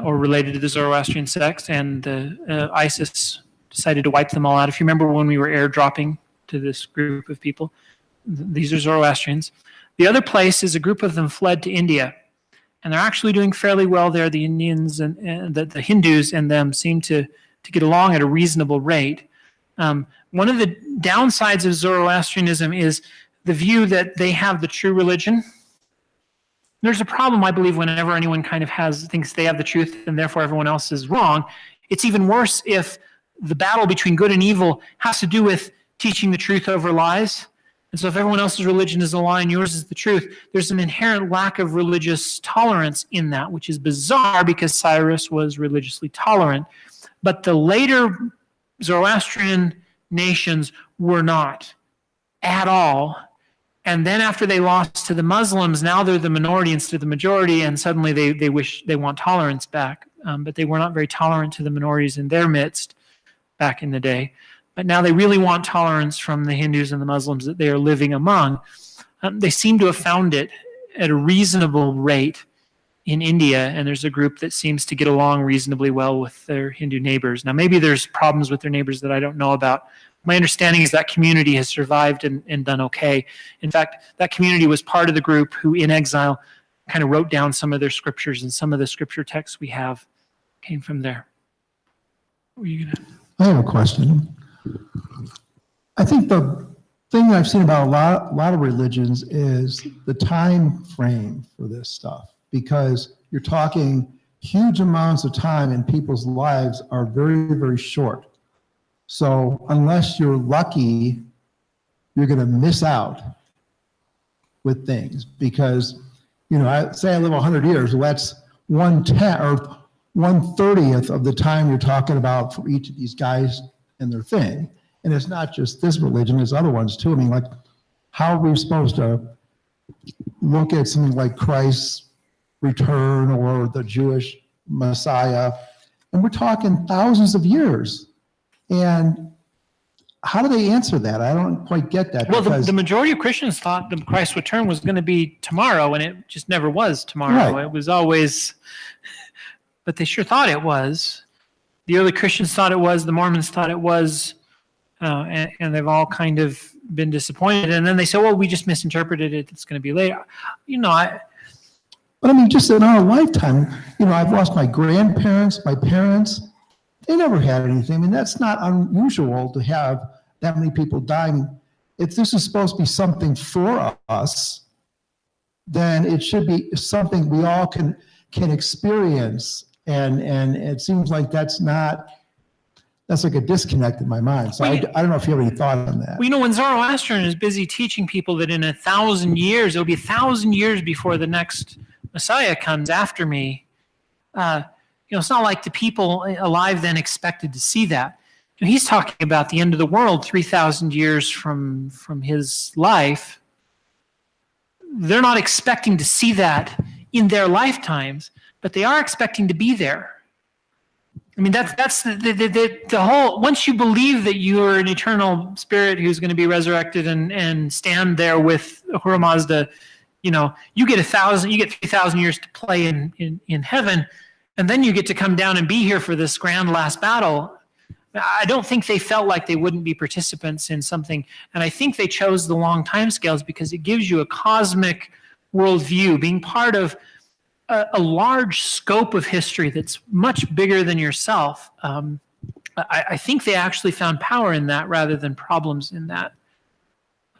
or related to the Zoroastrian sect, and ISIS decided to wipe them all out. If you remember when we were airdropping to this group of people, these are Zoroastrians. The other place is a group of them fled to India, and they're actually doing fairly well there. The Indians and the Hindus and them seem to get along at a reasonable rate. One one of the downsides of Zoroastrianism is the view that they have the true religion. There's a problem, I believe, whenever anyone kind of thinks they have the truth and therefore everyone else is wrong. It's even worse if the battle between good and evil has to do with teaching the truth over lies. And so if everyone else's religion is a lie and yours is the truth, there's an inherent lack of religious tolerance in that, which is bizarre because Cyrus was religiously tolerant. But the later Zoroastrian nations were not at all. And then after they lost to the Muslims, now they're the minority instead of the majority, and suddenly they want tolerance back. But they were not very tolerant to the minorities in their midst back in the day. But now they really want tolerance from the Hindus and the Muslims that they are living among. They seem to have found it at a reasonable rate in India, and there's a group that seems to get along reasonably well with their Hindu neighbors. Now, maybe there's problems with their neighbors that I don't know about. My understanding is that community has survived and done okay. In fact, that community was part of the group who, in exile, kind of wrote down some of their scriptures, and some of the scripture texts we have came from there. What were you gonna? I have a question. I think the thing I've seen about a lot of religions is the time frame for this stuff, because you're talking huge amounts of time and people's lives are very, very short. So unless you're lucky, you're going to miss out with things because, I say I live 100 years, well, that's 1/10 or 1/30th of the time you're talking about for each of these guys and their thing. And it's not just this religion, it's other ones too. I mean, like, how are we supposed to look at something like Christ's return or the Jewish Messiah? And we're talking thousands of years. And how do they answer that? I don't quite get that. Well, the majority of Christians thought the Christ's return was going to be tomorrow, and it just never was tomorrow. Right. It was always, but they sure thought it was. The early Christians thought it was. The Mormons thought it was. And they've all kind of been disappointed. And then they say, well, we just misinterpreted it. It's going to be later. But I mean, just in our lifetime, I've lost my grandparents, my parents. They never had anything. I mean, that's not unusual to have that many people dying. If this is supposed to be something for us, then it should be something we all can experience. And it seems like that's like a disconnect in my mind. So I don't know if you have any thought on that. Well, when Zoroastrian is busy teaching people that in 1,000 years, it'll be 1,000 years before the next Messiah comes after me. It's not like the people alive then expected to see that. He's talking about the end of the world 3,000 years from his life. They're not expecting to see that in their lifetimes, but they are expecting to be there. I mean, that's the whole, once you believe that you are an eternal spirit who's going to be resurrected and stand there with Ahura Mazda, you get 3,000 years to play in heaven, and then you get to come down and be here for this grand last battle. I don't think they felt like they wouldn't be participants in something, and I think they chose the long time scales because it gives you a cosmic worldview, being part of a large scope of history that's much bigger than yourself. I think they actually found power in that rather than problems in that,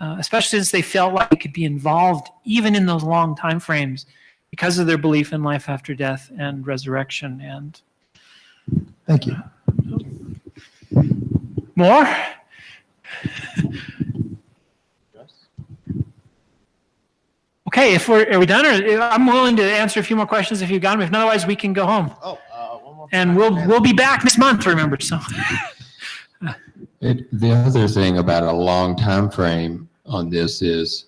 especially since they felt like they could be involved even in those long time frames because of their belief in life after death and resurrection. And thank you. More? Okay, are we done? Or I'm willing to answer a few more questions if you've got them. If not, otherwise we can go home. One more. And we'll be back next month, remember. So The other thing about a long time frame on this is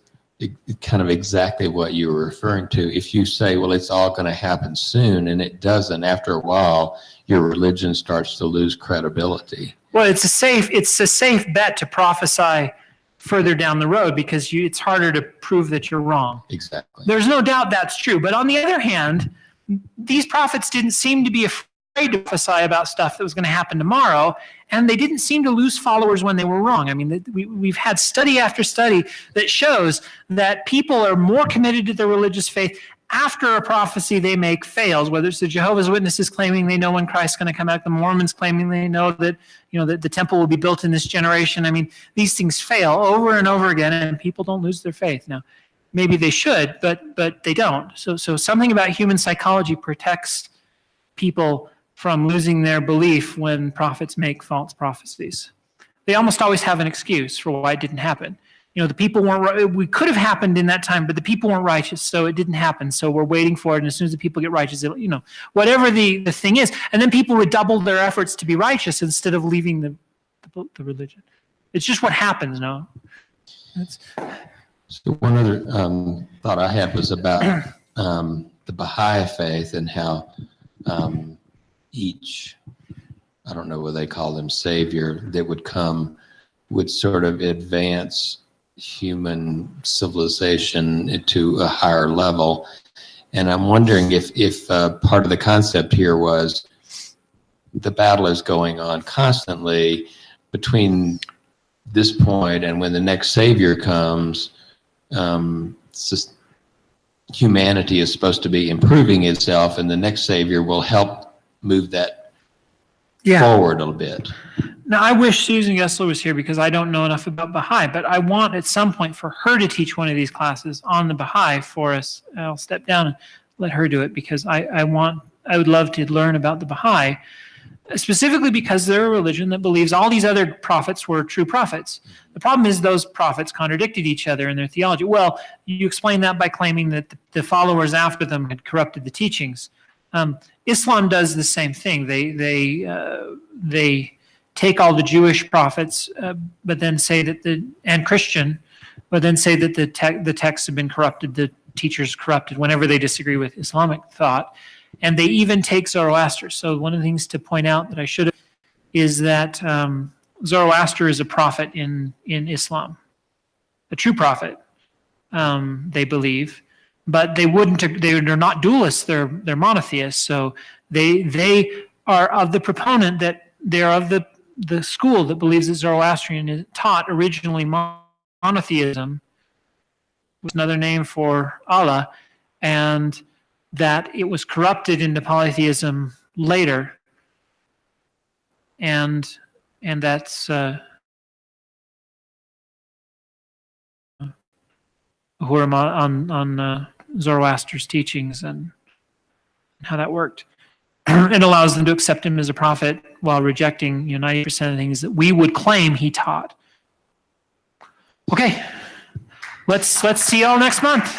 kind of exactly what you were referring to. If you say, well, it's all going to happen soon, and it doesn't, after a while, your religion starts to lose credibility. Well, it's a safe bet to prophesy further down the road because it's harder to prove that you're wrong. Exactly. There's no doubt that's true. But on the other hand, these prophets didn't seem to be afraid to prophesy about stuff that was going to happen tomorrow, and they didn't seem to lose followers when they were wrong. I mean, we've had study after study that shows that people are more committed to their religious faith after a prophecy they make fails, whether it's the Jehovah's Witnesses claiming they know when Christ's going to come back, the Mormons claiming they know that, that the temple will be built in this generation. I mean, these things fail over and over again, and people don't lose their faith. Now, maybe they should, but they don't. So something about human psychology protects people from losing their belief when prophets make false prophecies. They almost always have an excuse for why it didn't happen. The people weren't, we could have happened in that time, but the people weren't righteous, so it didn't happen. So we're waiting for it, and as soon as the people get righteous, whatever the thing is. And then people redouble their efforts to be righteous instead of leaving the religion. It's just what happens, no? So one other thought I had was about the Baha'i faith and how each, I don't know what they call them, savior that would come would sort of advance human civilization to a higher level. And I'm wondering if part of the concept here was the battle is going on constantly between this point and when the next savior comes. It's just, humanity is supposed to be improving itself, and the next savior will help move that forward a little bit. Now, I wish Susan Gessler was here because I don't know enough about Baha'i, but I want at some point for her to teach one of these classes on the Baha'i for us. I'll step down and let her do it because I would love to learn about the Baha'i, specifically because they're a religion that believes all these other prophets were true prophets. The problem is those prophets contradicted each other in their theology. Well, you explain that by claiming that the followers after them had corrupted the teachings. Islam does the same thing. They take all the Jewish prophets, but then say that and Christian, but then say that the texts have been corrupted, the teachers corrupted whenever they disagree with Islamic thought. And they even take Zoroaster. So one of the things to point out that I should have is that Zoroaster is a prophet in Islam, a true prophet, they believe. But they're not dualists, they're monotheists. So they are of the proponent that they're of the school that believes that Zoroastrian taught originally monotheism, was another name for Allah, and that it was corrupted into polytheism later, and that's who are on Zoroaster's teachings and how that worked. It allows them to accept him as a prophet while rejecting 90% of the things that we would claim he taught. Okay, let's see y'all next month.